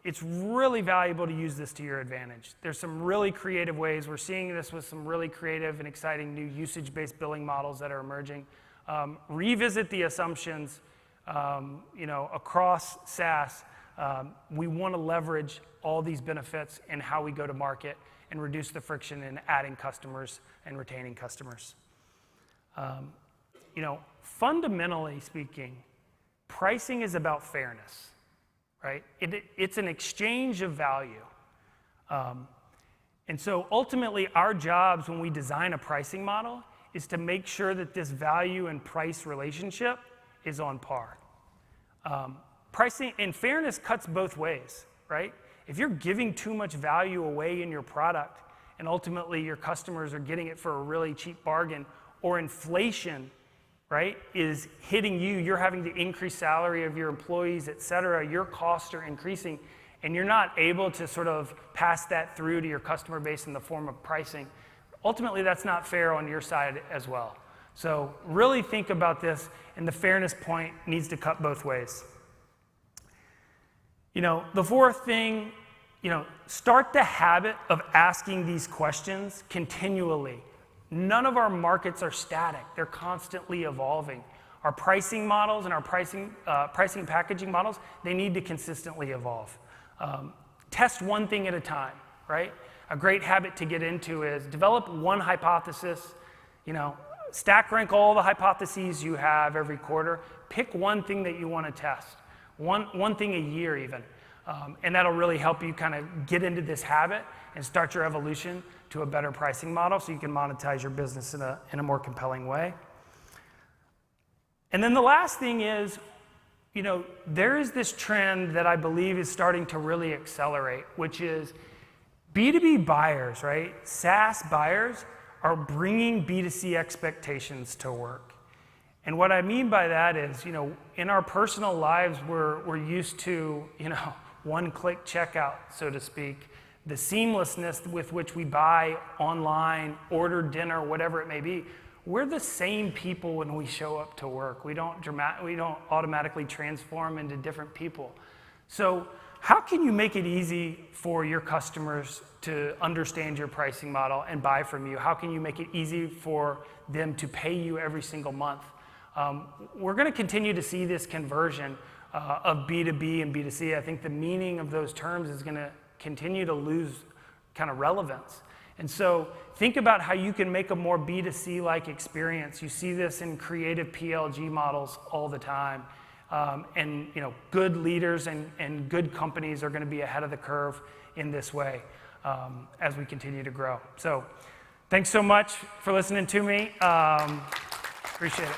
It's really valuable to use this to your advantage. There's some really creative ways. We're seeing this with some really creative and exciting new usage-based billing models that are emerging. Revisit the assumptions, across SaaS. We want to leverage all these benefits in how we go to market and reduce the friction in adding customers and retaining customers. Fundamentally speaking, pricing is about fairness, right? It's an exchange of value. And so ultimately our jobs when we design a pricing model is to make sure that this value and price relationship is on par. Pricing and fairness cuts both ways, right? If you're giving too much value away in your product and ultimately your customers are getting it for a really cheap bargain, or inflation, right, is hitting you, you're having to increase salary of your employees, et cetera, your costs are increasing, and you're not able to sort of pass that through to your customer base in the form of pricing, ultimately that's not fair on your side as well. So really think about this, and the fairness point needs to cut both ways. The fourth thing, start the habit of asking these questions continually. None of our markets are static. They're constantly evolving. Our pricing models and our pricing and packaging models, they need to consistently evolve. Test one thing at a time, right? A great habit to get into is develop one hypothesis, stack rank all the hypotheses you have every quarter. Pick one thing that you want to test, one thing a year even. And that'll really help you kind of get into this habit and start your evolution to a better pricing model so you can monetize your business in a more compelling way. And then the last thing is, there is this trend that I believe is starting to really accelerate, which is B2B buyers, right? SaaS buyers are bringing B2C expectations to work. And what I mean by that is, in our personal lives, we're used to, one-click checkout, so to speak, the seamlessness with which we buy online, order dinner, whatever it may be. We're the same people when we show up to work. We don't automatically transform into different people. So how can you make it easy for your customers to understand your pricing model and buy from you? How can you make it easy for them to pay you every single month? We're going to continue to see this conversion of B2B and B2C. I think the meaning of those terms is going to continue to lose kind of relevance. And so think about how you can make a more B2C-like experience. You see this in creative PLG models all the time. And good leaders and good companies are going to be ahead of the curve in this way as we continue to grow. So thanks so much for listening to me. Appreciate it.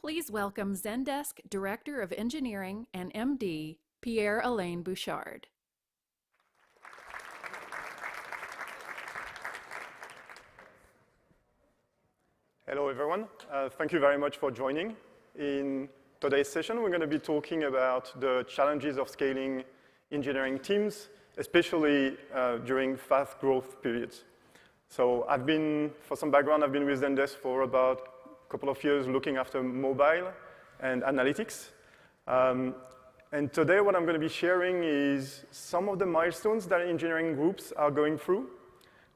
Please welcome Zendesk Director of Engineering and MD, Pierre Alain Bouchard. Hello, everyone. Thank you very much for joining. In today's session, we're going to be talking about the challenges of scaling engineering teams, especially during fast growth periods. So for some background, I've been with Zendesk for about a couple of years looking after mobile and analytics. And today what I'm going to be sharing is some of the milestones that engineering groups are going through.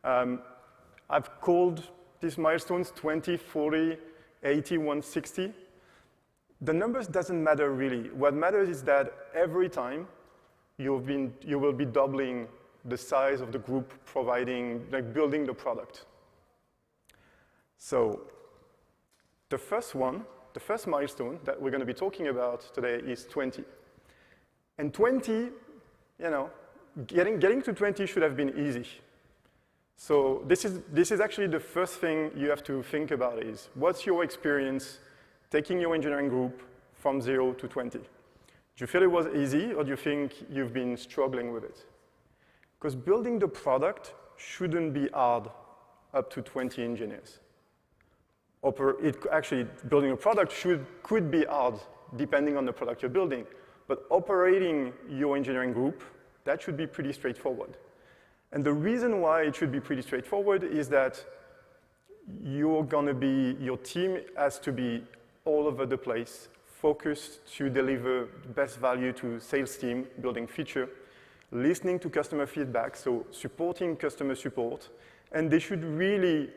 I've called these milestones 20, 40, 80, 160. The numbers doesn't matter really. What matters is that every time you will be doubling the size of the group building the product. So the first milestone that we're going to be talking about today is 20. And 20, getting to 20 should have been easy. So this is actually the first thing you have to think about is, what's your experience taking your engineering group from 0 to 20? Do you feel it was easy, or do you think you've been struggling with it? Because building the product shouldn't be hard up to 20 engineers. Actually, building a product could be hard depending on the product you're building. But operating your engineering group, that should be pretty straightforward. And the reason why it should be pretty straightforward is that your team has to be all over the place, focused to deliver best value to sales team, building feature, listening to customer feedback, so supporting customer support, and they should really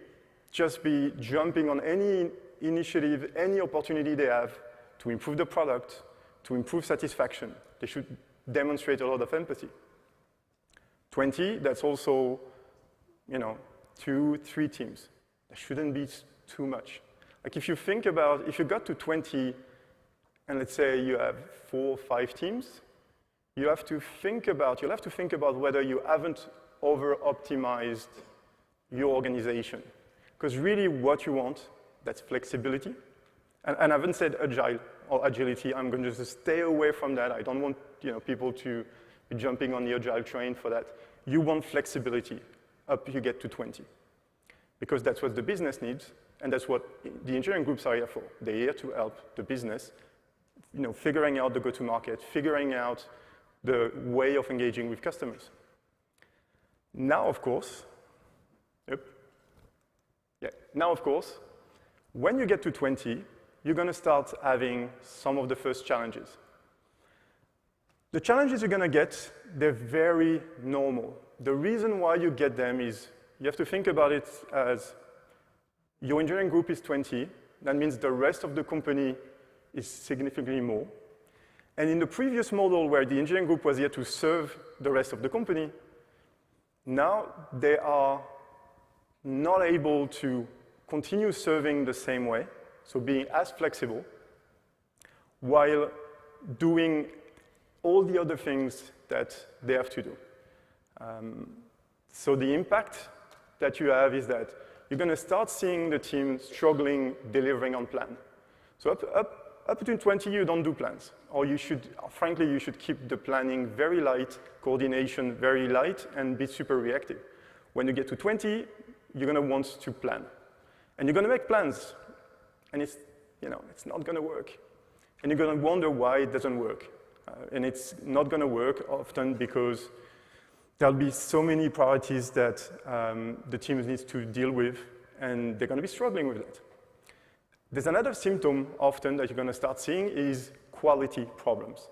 just be jumping on any initiative, any opportunity they have to improve the product, to improve satisfaction. They should demonstrate a lot of empathy. 20, that's also, 2, 3 teams. That shouldn't be too much. Like if you got to 20, and let's say you have 4 or 5 teams, you'll have to think about whether you haven't over-optimized your organization. Because really what you want, that's flexibility. And I haven't said agile or agility. I'm going to just stay away from that. I don't want people to be jumping on the agile train for that. You want flexibility up you get to 20. Because that's what the business needs, and that's what the engineering groups are here for. They're here to help the business, figuring out the go-to-market, figuring out the way of engaging with customers. Now, of course, when you get to 20, you're going to start having some of the first challenges. The challenges you're going to get, they're very normal. The reason why you get them is you have to think about it as your engineering group is 20. That means the rest of the company is significantly more. And in the previous model where the engineering group was here to serve the rest of the company, now they are not able to continue serving the same way, so being as flexible, while doing all the other things that they have to do. So the impact that you have is that you're going to start seeing the team struggling delivering on plan. So up to 20, you don't do plans. Or frankly, you should keep the planning very light, coordination very light, and be super reactive. When you get to 20, you're going to want to plan. And you're going to make plans, and it's not going to work. And you're going to wonder why it doesn't work. And it's not going to work often because there'll be so many priorities that the team needs to deal with, and they're going to be struggling with that. There's another symptom often that you're going to start seeing is quality problems.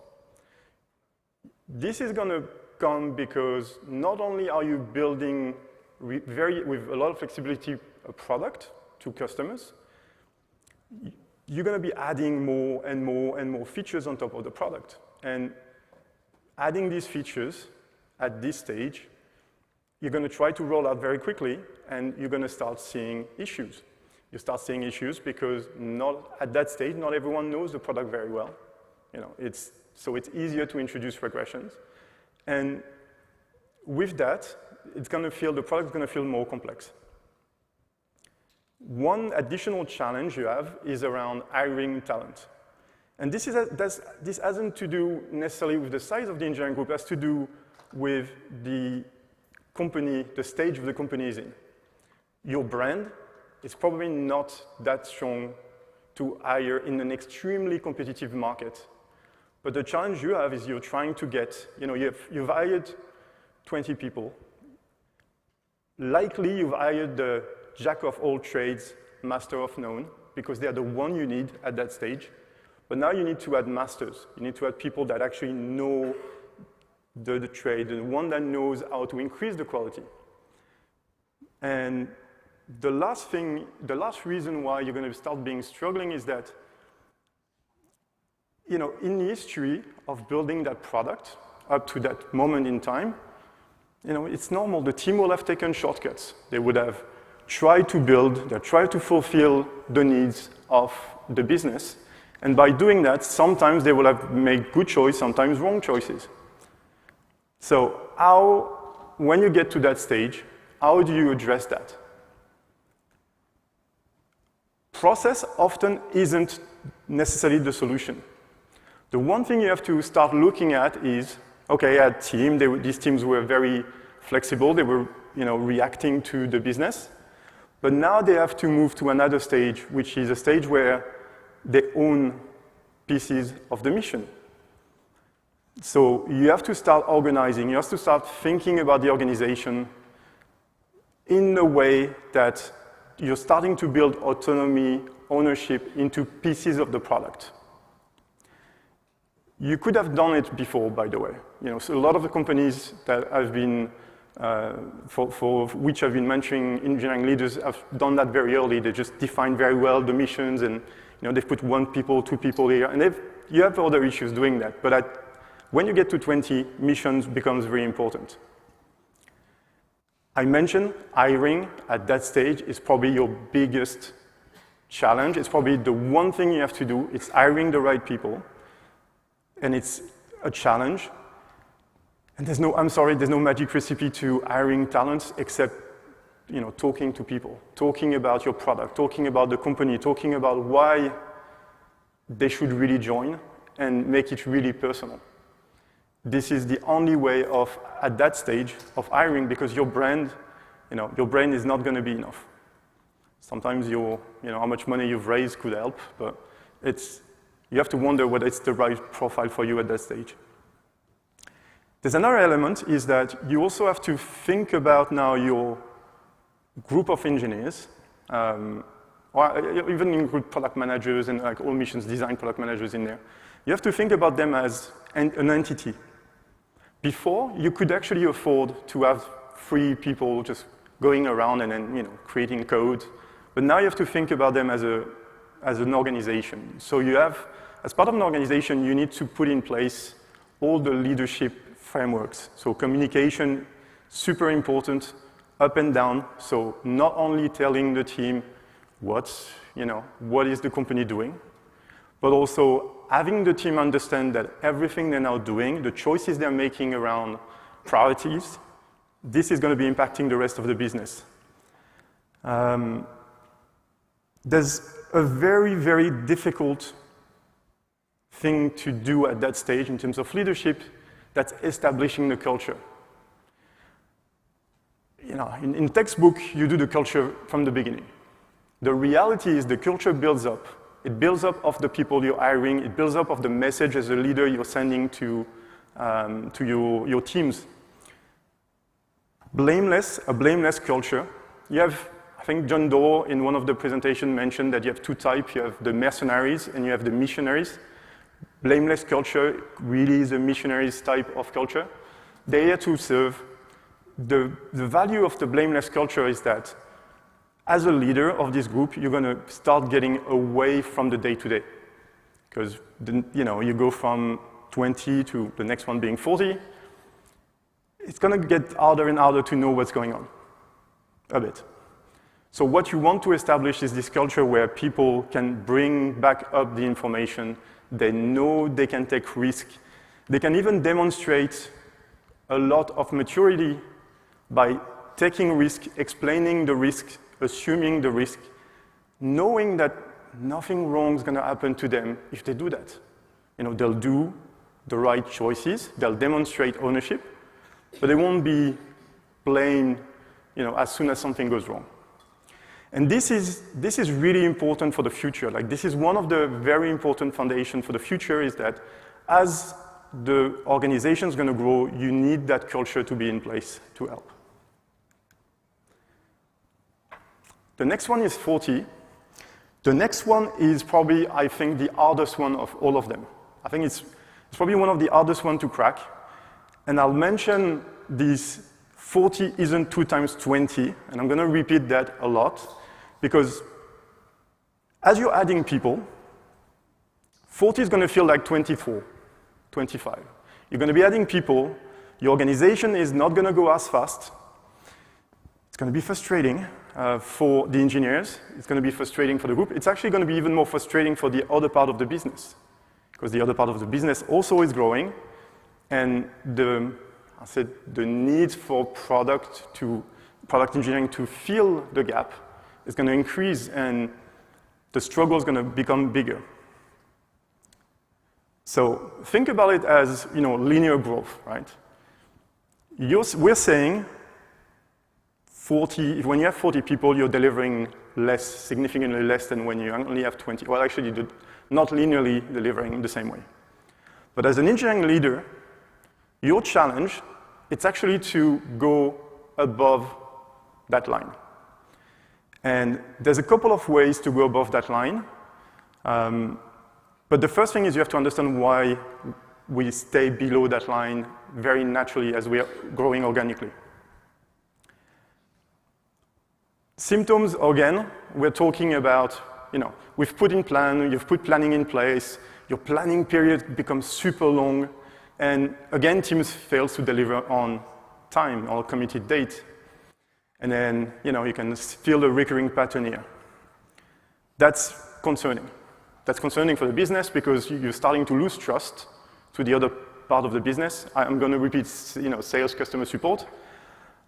This is going to come because not only are you building with a lot of flexibility a product to customers, you're going to be adding more and more and more features on top of the product. And adding these features at this stage, you're going to try to roll out very quickly, and you're going to start seeing issues. You start seeing issues because at that stage, not everyone knows the product very well. So it's easier to introduce regressions. And with that, the product is going to feel more complex. One additional challenge you have is around hiring talent. And this hasn't to do necessarily with the size of the engineering group, it has to do with the company, the stage the company is in. Your brand is probably not that strong to hire in an extremely competitive market. But the challenge you have is you're trying to get, you've hired 20 people. Likely you've hired the jack of all trades, master of none, because they are the one you need at that stage. But now you need to add masters. You need to add people that actually know the trade, the one that knows how to increase the quality. And the last reason why you're going to start being struggling is that, in the history of building that product up to that moment in time, it's normal. The team will have taken shortcuts. They would have tried to fulfill the needs of the business. And by doing that, sometimes they will have made good choices, sometimes wrong choices. So when you get to that stage, how do you address that? Process often isn't necessarily the solution. The one thing you have to start looking at is, okay, at team, these teams were very flexible, they were reacting to the business, but now they have to move to another stage, which is a stage where they own pieces of the mission. So you have to start organizing, you have to start thinking about the organization in a way that you're starting to build autonomy, ownership into pieces of the product. You could have done it before, by the way. So a lot of the companies that have been, for which I've been mentoring engineering leaders have done that very early. They just define very well the missions and they've put 1 people, 2 people here, and you have other issues doing that. But when you get to 20, missions becomes very important. I mentioned hiring at that stage is probably your biggest challenge. It's probably the one thing you have to do. It's hiring the right people. And it's a challenge. And there's no magic recipe to hiring talents except, talking to people, talking about your product, talking about the company, talking about why they should really join and make it really personal. This is the only way of, at that stage, of hiring, because your brand is not going to be enough. Sometimes how much money you've raised could help, but you have to wonder whether it's the right profile for you at that stage. There's another element is that you also have to think about now your group of engineers, or even include product managers and like all missions design product managers in there. You have to think about them as an entity. Before, you could actually afford to have 3 people just going around and then creating code. But now you have to think about them as an organization. So you have, as part of an organization, you need to put in place all the leadership frameworks. So communication, super important, up and down. So not only telling the team what is the company doing, but also having the team understand that everything they're now doing, the choices they're making around priorities, this is going to be impacting the rest of the business. There's a very, very difficult thing to do at that stage in terms of leadership, that's establishing the culture. In textbook, you do the culture from the beginning. The reality is the culture builds up. It builds up of the people you're hiring. It builds up of the message as a leader you're sending to your teams. A blameless culture. You have, I think John Doe in one of the presentations mentioned that you have 2 types. You have the mercenaries and you have the missionaries. Blameless culture really is a missionaries type of culture. They're here to serve. The value of the blameless culture is that as a leader of this group, you're going to start getting away from the day-to-day. Because you go from 20 to the next one being 40. It's going to get harder and harder to know what's going on, a bit. So what you want to establish is this culture where people can bring back up the information. They know they can take risk. They can even demonstrate a lot of maturity by taking risk, explaining the risk, assuming the risk, knowing that nothing wrong is going to happen to them if they do that. They'll do the right choices, they'll demonstrate ownership, but they won't be blamed, as soon as something goes wrong. And this is really important for the future. Like, this is one of the very important foundations for the future, is that as the organization is going to grow, you need that culture to be in place to help. The next one is 40. The next one is probably, I think, the hardest one of all of them. I think it's probably one of the hardest ones to crack. And I'll mention this 40 isn't 2 times 20, and I'm going to repeat that a lot, because as you're adding people, 40 is going to feel like 24, 25. You're going to be adding people. Your organization is not going to go as fast. It's going to be frustrating for the engineers. It's going to be frustrating for the group. It's actually going to be even more frustrating for the other part of the business, because the other part of the business also is growing, and the need for product engineering to fill the gap is going to increase, and the struggle is going to become bigger. So think about it as linear growth, right? We're saying 40. When you have 40 people, you're delivering less, significantly less than when you only have 20. Well, actually, you're not linearly delivering the same way. But as an engineering leader, your challenge, it's actually to go above that line. And there's a couple of ways to go above that line. But the first thing is you have to understand why we stay below that line very naturally as we are growing organically. Symptoms, again, we're talking about, you've put planning in place, your planning period becomes super long, and again, teams fail to deliver on time or committed date. And then, you can feel the recurring pattern here. That's concerning. That's concerning for the business because you're starting to lose trust to the other part of the business. I'm going to repeat, sales, customer support.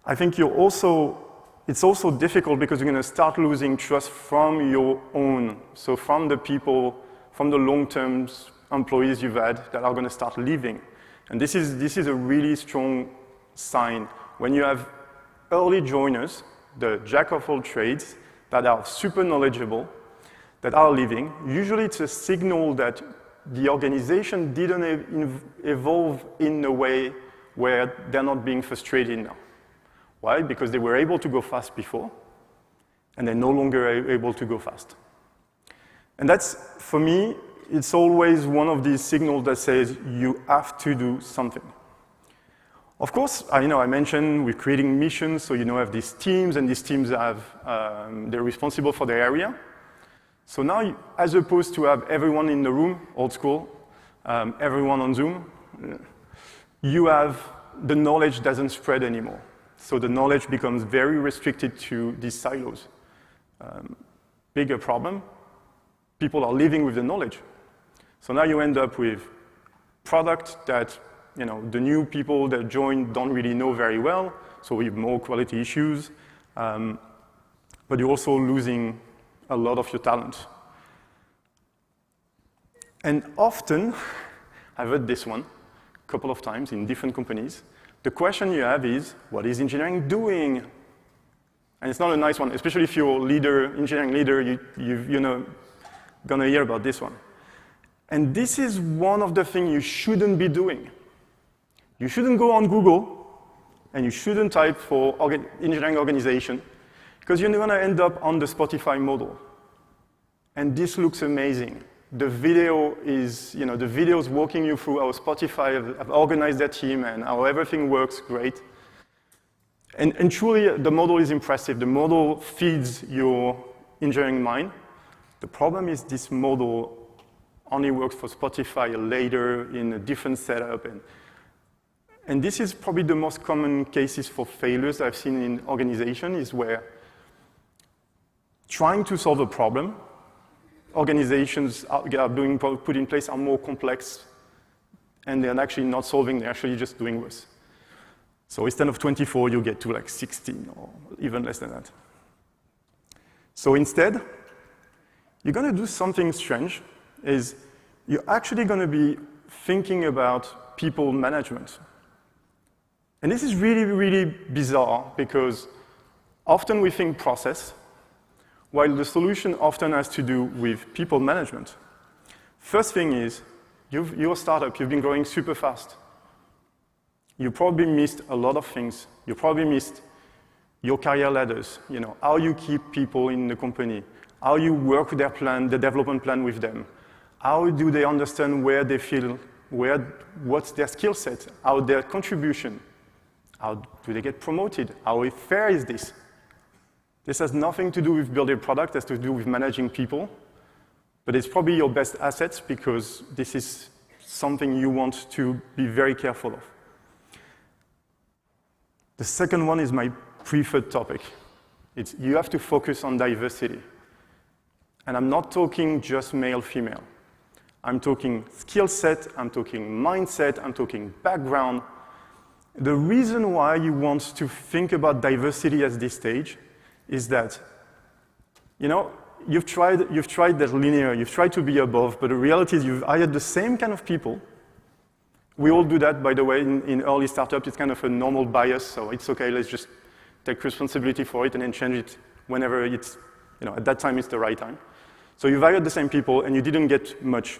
I think it's also difficult because you're going to start losing trust from your own, so from the people, from the long-term employees you've had that are going to start leaving. And this is a really strong sign. When you have early joiners, the jack of all trades, that are super knowledgeable, that are leaving, usually it's a signal that the organization didn't evolve in a way where they're not being frustrated now. Why? Because they were able to go fast before, and they're no longer able to go fast. And that's, for me, it's always one of these signals that says you have to do something. Of course, I mentioned we're creating missions, so have these teams, and these teams they're responsible for their area. So now, as opposed to have everyone in the room, old school, everyone on Zoom, you have the knowledge doesn't spread anymore. So the knowledge becomes very restricted to these silos. Bigger problem, people are living with the knowledge. So now you end up with product that the new people that join don't really know very well, so we have more quality issues, but you're also losing a lot of your talent. And often, I've heard this one a couple of times in different companies, the question you have is, what is engineering doing? And it's not a nice one, especially if you're engineering leader, you're gonna hear about this one. And this is one of the things you shouldn't be doing. You shouldn't go on Google, and you shouldn't type for engineering organization, because you're gonna end up on the Spotify model. And this looks amazing. The video is, the videos walking you through how Spotify have organized their team and how everything works great. And truly, the model is impressive. The model feeds your engineering mind. The problem is this model only works for Spotify later in a different setup. And this is probably the most common cases for failures I've seen in organizations, is where trying to solve a problem, organizations are being put in place are more complex, and they're actually not solving, they're actually just doing worse. So instead of 24, you get to like 16 or even less than that. So instead, you're going to do something strange, is you're actually going to be thinking about people management. And this is really, really bizarre because often we think process, while the solution often has to do with people management. First thing is, you're a startup, you've been growing super fast. You probably missed a lot of things. You probably missed your career ladders, how you keep people in the company, how you work with their plan, the development plan with them, how do they understand where they feel, what's their skill set, how their contribution, how do they get promoted, how fair is this? This has nothing to do with building a product, it has to do with managing people, but it's probably your best assets because this is something you want to be very careful of. The second one is my preferred topic. It's you have to focus on diversity. And I'm not talking just male, female. I'm talking skill set, I'm talking mindset, I'm talking background. The reason why you want to think about diversity at this stage is that, you've tried that linear, you've tried to be above, but the reality is you've hired the same kind of people. We all do that, by the way, in early startups. It's kind of a normal bias, so it's okay, let's just take responsibility for it and then change it whenever it's, at that time it's the right time. So you've hired the same people and you didn't get much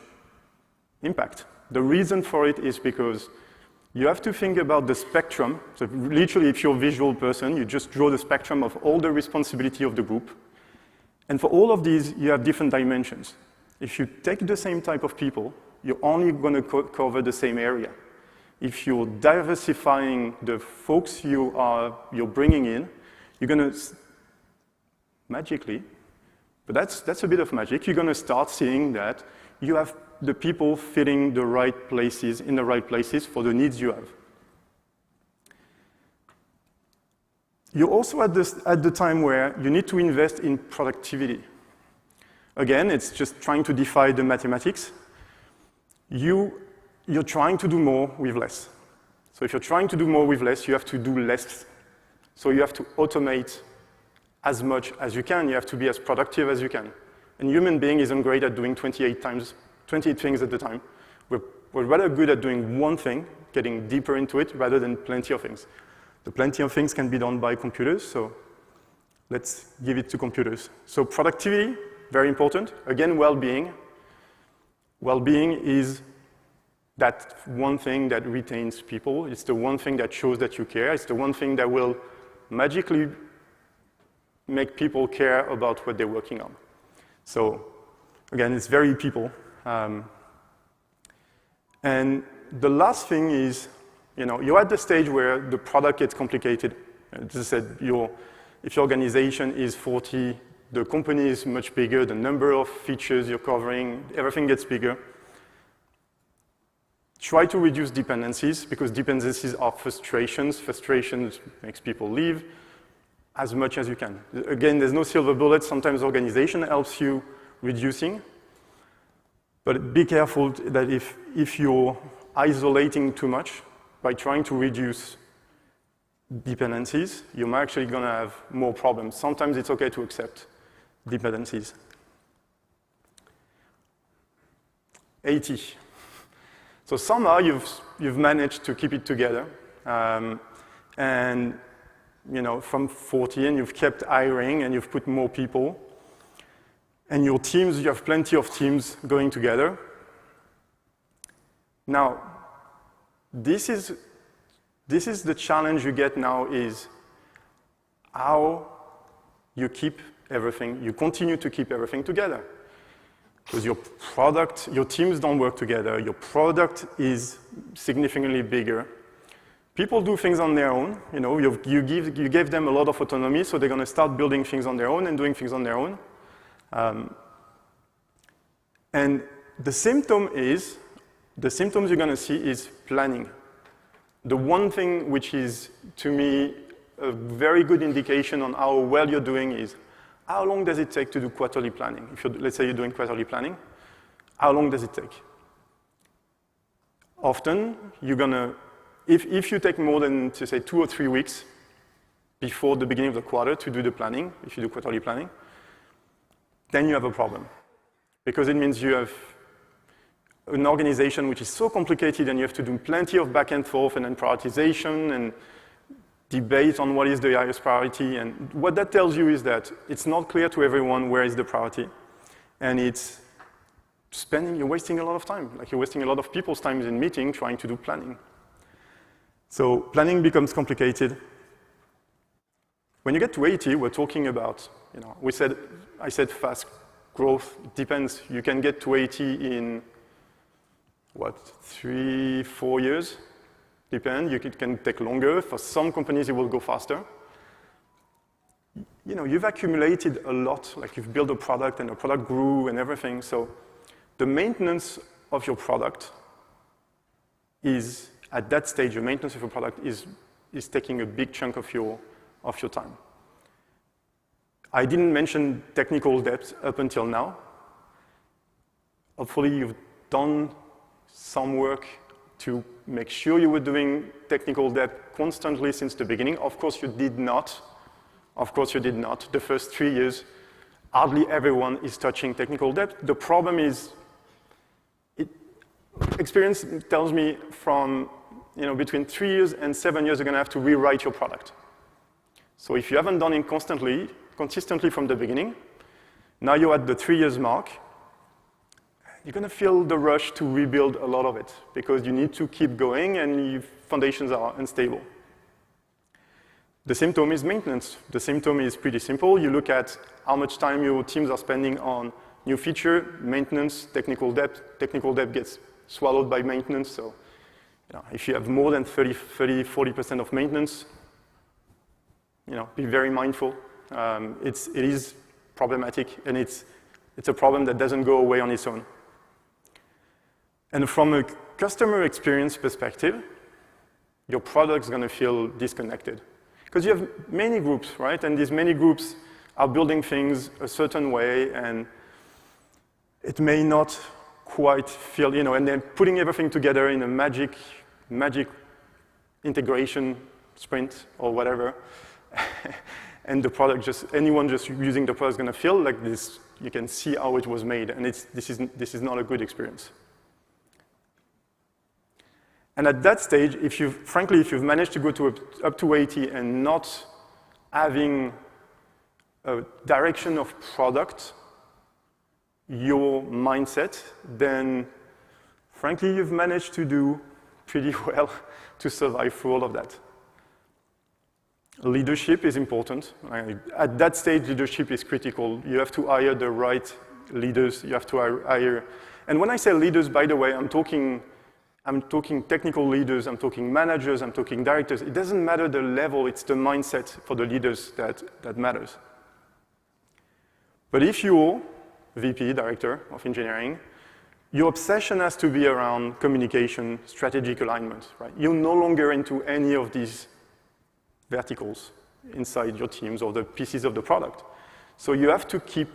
impact. The reason for it is because you have to think about the spectrum. So literally, if you're a visual person, you just draw the spectrum of all the responsibility of the group. And for all of these, you have different dimensions. If you take the same type of people, you're only going to cover the same area. If you're diversifying the folks you're bringing in, you're going to magically, but that's a bit of magic, you're going to start seeing that you have the people fitting the right places, in the right places for the needs you have. You're also at the time where you need to invest in productivity. Again, it's just trying to defy the mathematics. You're trying to do more with less. So if you're trying to do more with less, you have to do less. So you have to automate as much as you can. You have to be as productive as you can. And human being isn't great at doing 28 things at a time. We're rather good at doing one thing, getting deeper into it, rather than plenty of things. The plenty of things can be done by computers, so let's give it to computers. So productivity, very important. Again, well-being. Well-being is that one thing that retains people. It's the one thing that shows that you care. It's the one thing that will magically make people care about what they're working on. So again, it's very people. And the last thing is, you're at the stage where the product gets complicated. As I said, if your organization is 40, the company is much bigger, the number of features you're covering, everything gets bigger. Try to reduce dependencies, because dependencies are frustrations. Frustrations makes people leave as much as you can. Again, there's no silver bullet. Sometimes organization helps you reducing. But be careful that if you're isolating too much, by trying to reduce dependencies, you're actually going to have more problems. Sometimes it's okay to accept dependencies. 80. So somehow you've managed to keep it together. And from 40, and you've kept hiring, and you've put more people. And your teams, you have plenty of teams going together. Now, this is the challenge you get now, is how you keep everything, you continue to keep everything together. Because your teams don't work together, your product is significantly bigger. People do things on their own, you gave them a lot of autonomy, so they're going to start building things on their own and doing things on their own. And the symptoms you're going to see is planning. The one thing which is, to me, a very good indication on how well you're doing is, how long does it take to do quarterly planning? Let's say you're doing quarterly planning, how long does it take? Often, you're going to, if you take more than, to say, 2 or 3 weeks before the beginning of the quarter to do the planning, if you do quarterly planning, then you have a problem. because it means you have an organization which is so complicated and you have to do plenty of back and forth and then prioritization and debate on what is the highest priority. And what that tells you is that it's not clear to everyone where is the priority. And it's you're wasting a lot of time. Like you're wasting a lot of people's time in meeting trying to do planning. So planning becomes complicated. When you get to 80, we're talking about, I said fast growth. It depends. You can get to 80 in, 3-4 years? Depend. It can take longer. For some companies, it will go faster. You've accumulated a lot. Like you've built a product and the product grew and everything. So the maintenance of your product is, at that stage, the maintenance of your product is taking a big chunk of your time. I didn't mention technical debt up until now. Hopefully, you've done some work to make sure you were doing technical debt constantly since the beginning. Of course, you did not. Of course, you did not. The first 3 years, hardly everyone is touching technical debt. The problem is, experience tells me from between 3 years and 7 years, you're going to have to rewrite your product. So if you haven't done it consistently from the beginning, now you're at the 3 years mark, you're going to feel the rush to rebuild a lot of it because you need to keep going and your foundations are unstable. The symptom is maintenance. The symptom is pretty simple. You look at how much time your teams are spending on new feature, maintenance, technical debt. Technical debt gets swallowed by maintenance. So if you have more than 40% of maintenance, be very mindful. It is problematic, and it's a problem that doesn't go away on its own. And from a customer experience perspective, your product's going to feel disconnected. Because you have many groups, right? And these many groups are building things a certain way, and it may not quite feel, and they're putting everything together in a magic integration sprint or whatever. And the product anyone just using the product is going to feel like this. You can see how it was made, and this is not a good experience. And at that stage, if you've managed to go up to 80 and not having a direction of product, your mindset, then frankly, you've managed to do pretty well to survive through all of that. Leadership is important. At that stage, leadership is critical. You have to hire the right leaders. You have to hire. And when I say leaders, by the way, I'm talking technical leaders, I'm talking managers, I'm talking directors. It doesn't matter the level, it's the mindset for the leaders that matters. But if you're VP, Director of Engineering, your obsession has to be around communication, strategic alignment, right? You're no longer into any of these verticals inside your teams or the pieces of the product. So you have to keep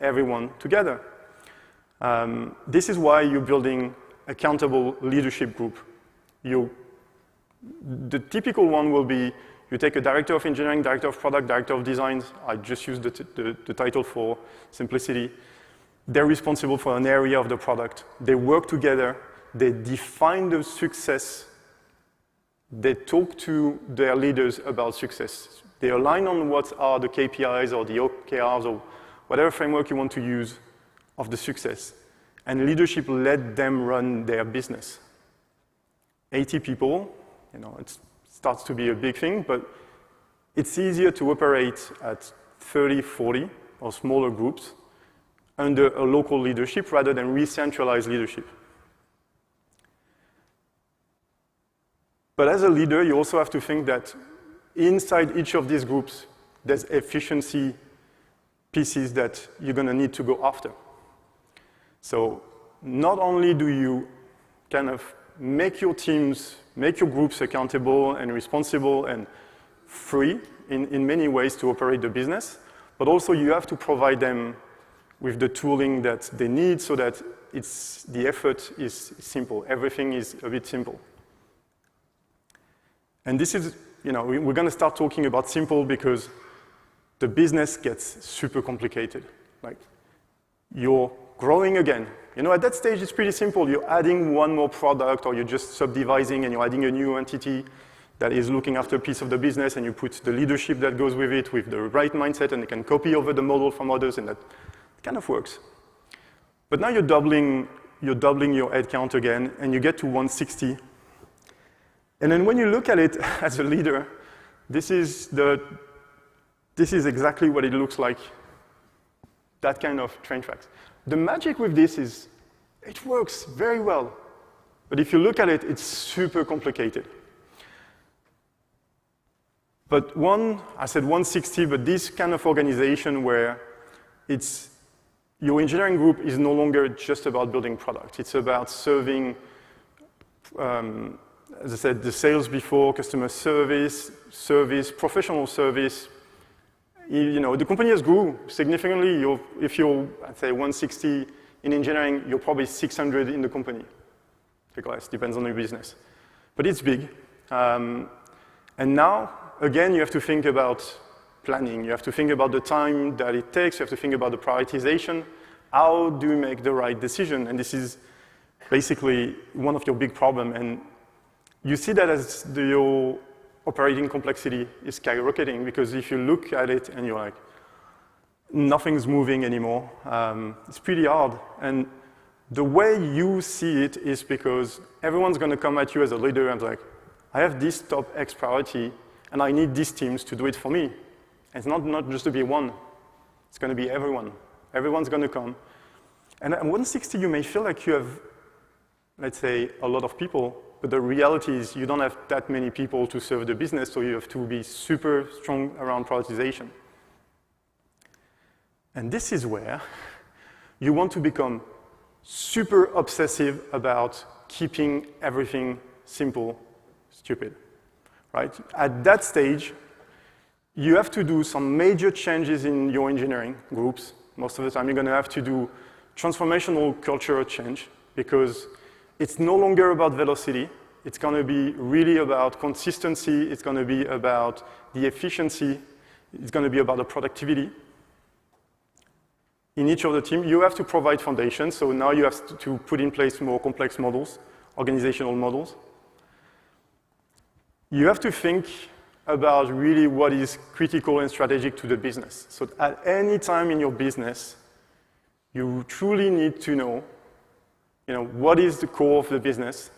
everyone together. This is why you're building accountable leadership group. The typical one will be you take a director of engineering, director of product, director of design. I just use the title for simplicity. They're responsible for an area of the product. They work together. They define the success. They talk to their leaders about success. They align on what are the KPIs or the OKRs or whatever framework you want to use of the success. And leadership let them run their business. 80 people, it starts to be a big thing, but it's easier to operate at 30, 40 or smaller groups under a local leadership rather than re-centralized leadership. But as a leader, you also have to think that inside each of these groups, there's efficiency pieces that you're going to need to go after. So not only do you kind of make your teams, make your groups accountable and responsible and free in many ways to operate the business, but also you have to provide them with the tooling that they need so that the effort is simple. Everything is a bit simple. And this is, we're going to start talking about simple because the business gets super complicated. Like your growing again. You know, at that stage, it's pretty simple. You're adding one more product, or you're just subdividing and you're adding a new entity that is looking after a piece of the business, and you put the leadership that goes with it with the right mindset, and you can copy over the model from others, and that kind of works. But now you're doubling your headcount again, and you get to 160. And then when you look at it as a leader, this is exactly what it looks like, that kind of train tracks. The magic with this is it works very well. But if you look at it, it's super complicated. But I said 160, but this kind of organization where your engineering group is no longer just about building product. It's about serving, as I said, the sales before, customer service, professional service. You know, the company has grew significantly. If you're, I'd say, 160 in engineering, you're probably 600 in the company. Because it depends on your business. But it's big. And now, again, you have to think about planning. You have to think about the time that it takes. You have to think about the prioritization. How do you make the right decision? And this is basically one of your big problems. And you see that as your operating complexity is skyrocketing, because if you look at it and you're like, nothing's moving anymore, it's pretty hard. And the way you see it is because everyone's going to come at you as a leader and like, I have this top X priority, and I need these teams to do it for me. And it's not just to be one. It's going to be everyone. Everyone's going to come. And at 160, you may feel like you have, let's say, a lot of people, but the reality is you don't have that many people to serve the business, so you have to be super strong around prioritization. And this is where you want to become super obsessive about keeping everything simple, stupid, right? At that stage, you have to do some major changes in your engineering groups. Most of the time, you're going to have to do transformational cultural change, because it's no longer about velocity. It's going to be really about consistency. It's going to be about the efficiency. It's going to be about the productivity. In each of the team, you have to provide foundations. So now you have to put in place more complex models, organizational models. You have to think about really what is critical and strategic to the business. So at any time in your business, you truly need to know, what is the core of the business?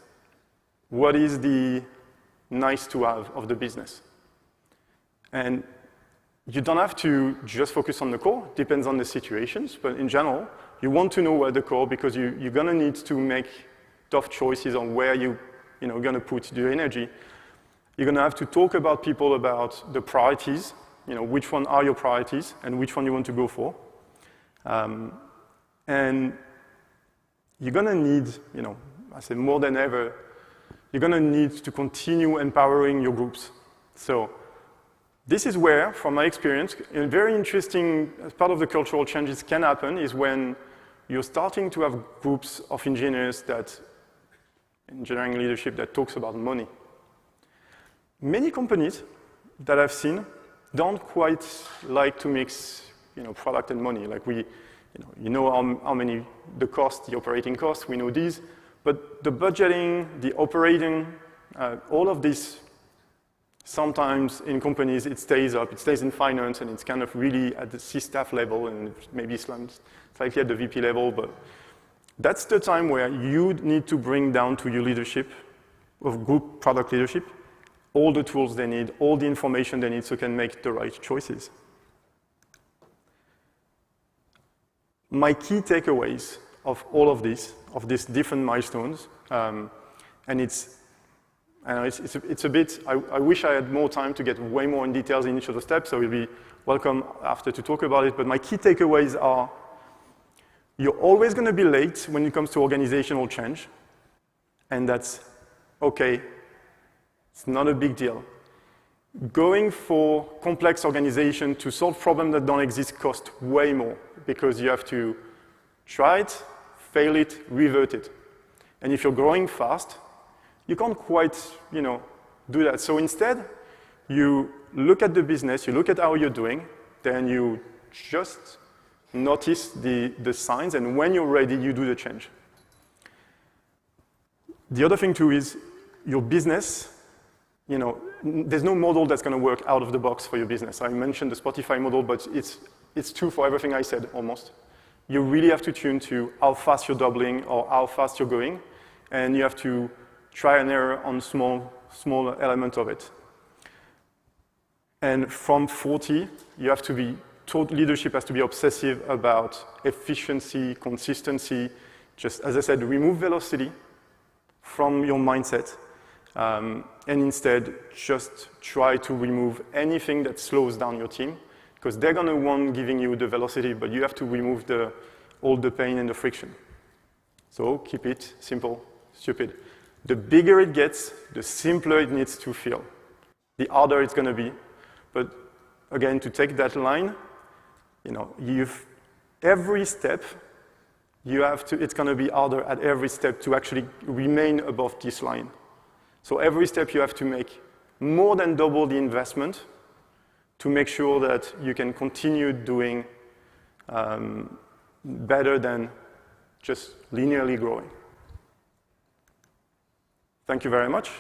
What is the nice to have of the business? And you don't have to just focus on the core. It depends on the situations. But in general, you want to know where the core, because you're going to need to make tough choices on where you're going to put your energy. You're going to have to talk about people about the priorities, which one are your priorities and which one you want to go for. And you're going to need, I say more than ever, you're going to need to continue empowering your groups. So this is where, from my experience, a very interesting part of the cultural changes can happen is when you're starting to have groups of engineers engineering leadership that talks about money. Many companies that I've seen don't quite like to mix, product and money. Like how many, the operating costs, we know these, but the budgeting, the operating, all of this, sometimes in companies it stays in finance, and it's kind of really at the C-staff level and maybe slightly at the VP level, but that's the time where you need to bring down to your leadership of group product leadership all the tools they need, all the information they need so they can make the right choices. My key takeaways of all of these different milestones, and it's a bit, I wish I had more time to get way more in details in each of the steps, so you'll be welcome after to talk about it, but my key takeaways are, you're always going to be late when it comes to organizational change, and that's okay. It's not a big deal. Going for complex organization to solve problems that don't exist costs way more, because you have to try it, fail it, revert it. And if you're growing fast, you can't quite, do that. So instead, you look at the business, you look at how you're doing, then you just notice the signs, and when you're ready, you do the change. The other thing too is your business, you know, there's no model that's going to work out of the box for your business. I mentioned the Spotify model, but it's true for everything I said, almost. You really have to tune to how fast you're doubling or how fast you're going, and you have to try and error on small element of it. And from 40, you have to be, leadership has to be obsessive about efficiency, consistency, just, as I said, remove velocity from your mindset, and instead just try to remove anything that slows down your team, because they're going to want giving you the velocity, but you have to remove all the pain and the friction. So keep it simple, stupid. The bigger it gets, the simpler it needs to feel. The harder it's going to be. But again, to take that line, you know, every step, it's going to be harder at every step to actually remain above this line. So every step you have to make more than double the investment to make sure that you can continue doing better than just linearly growing. Thank you very much.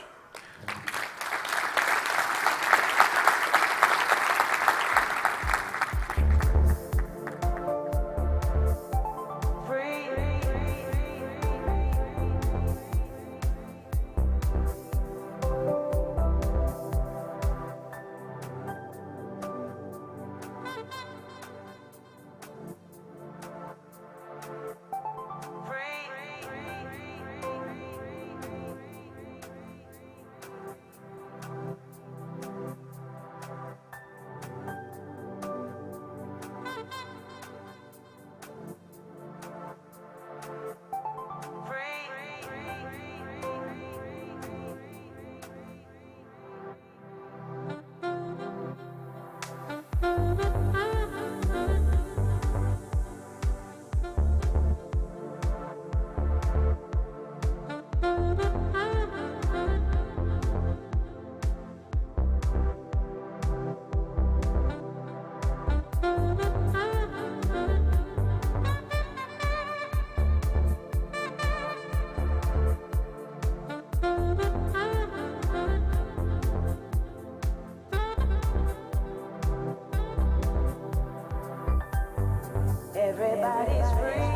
Everybody's free.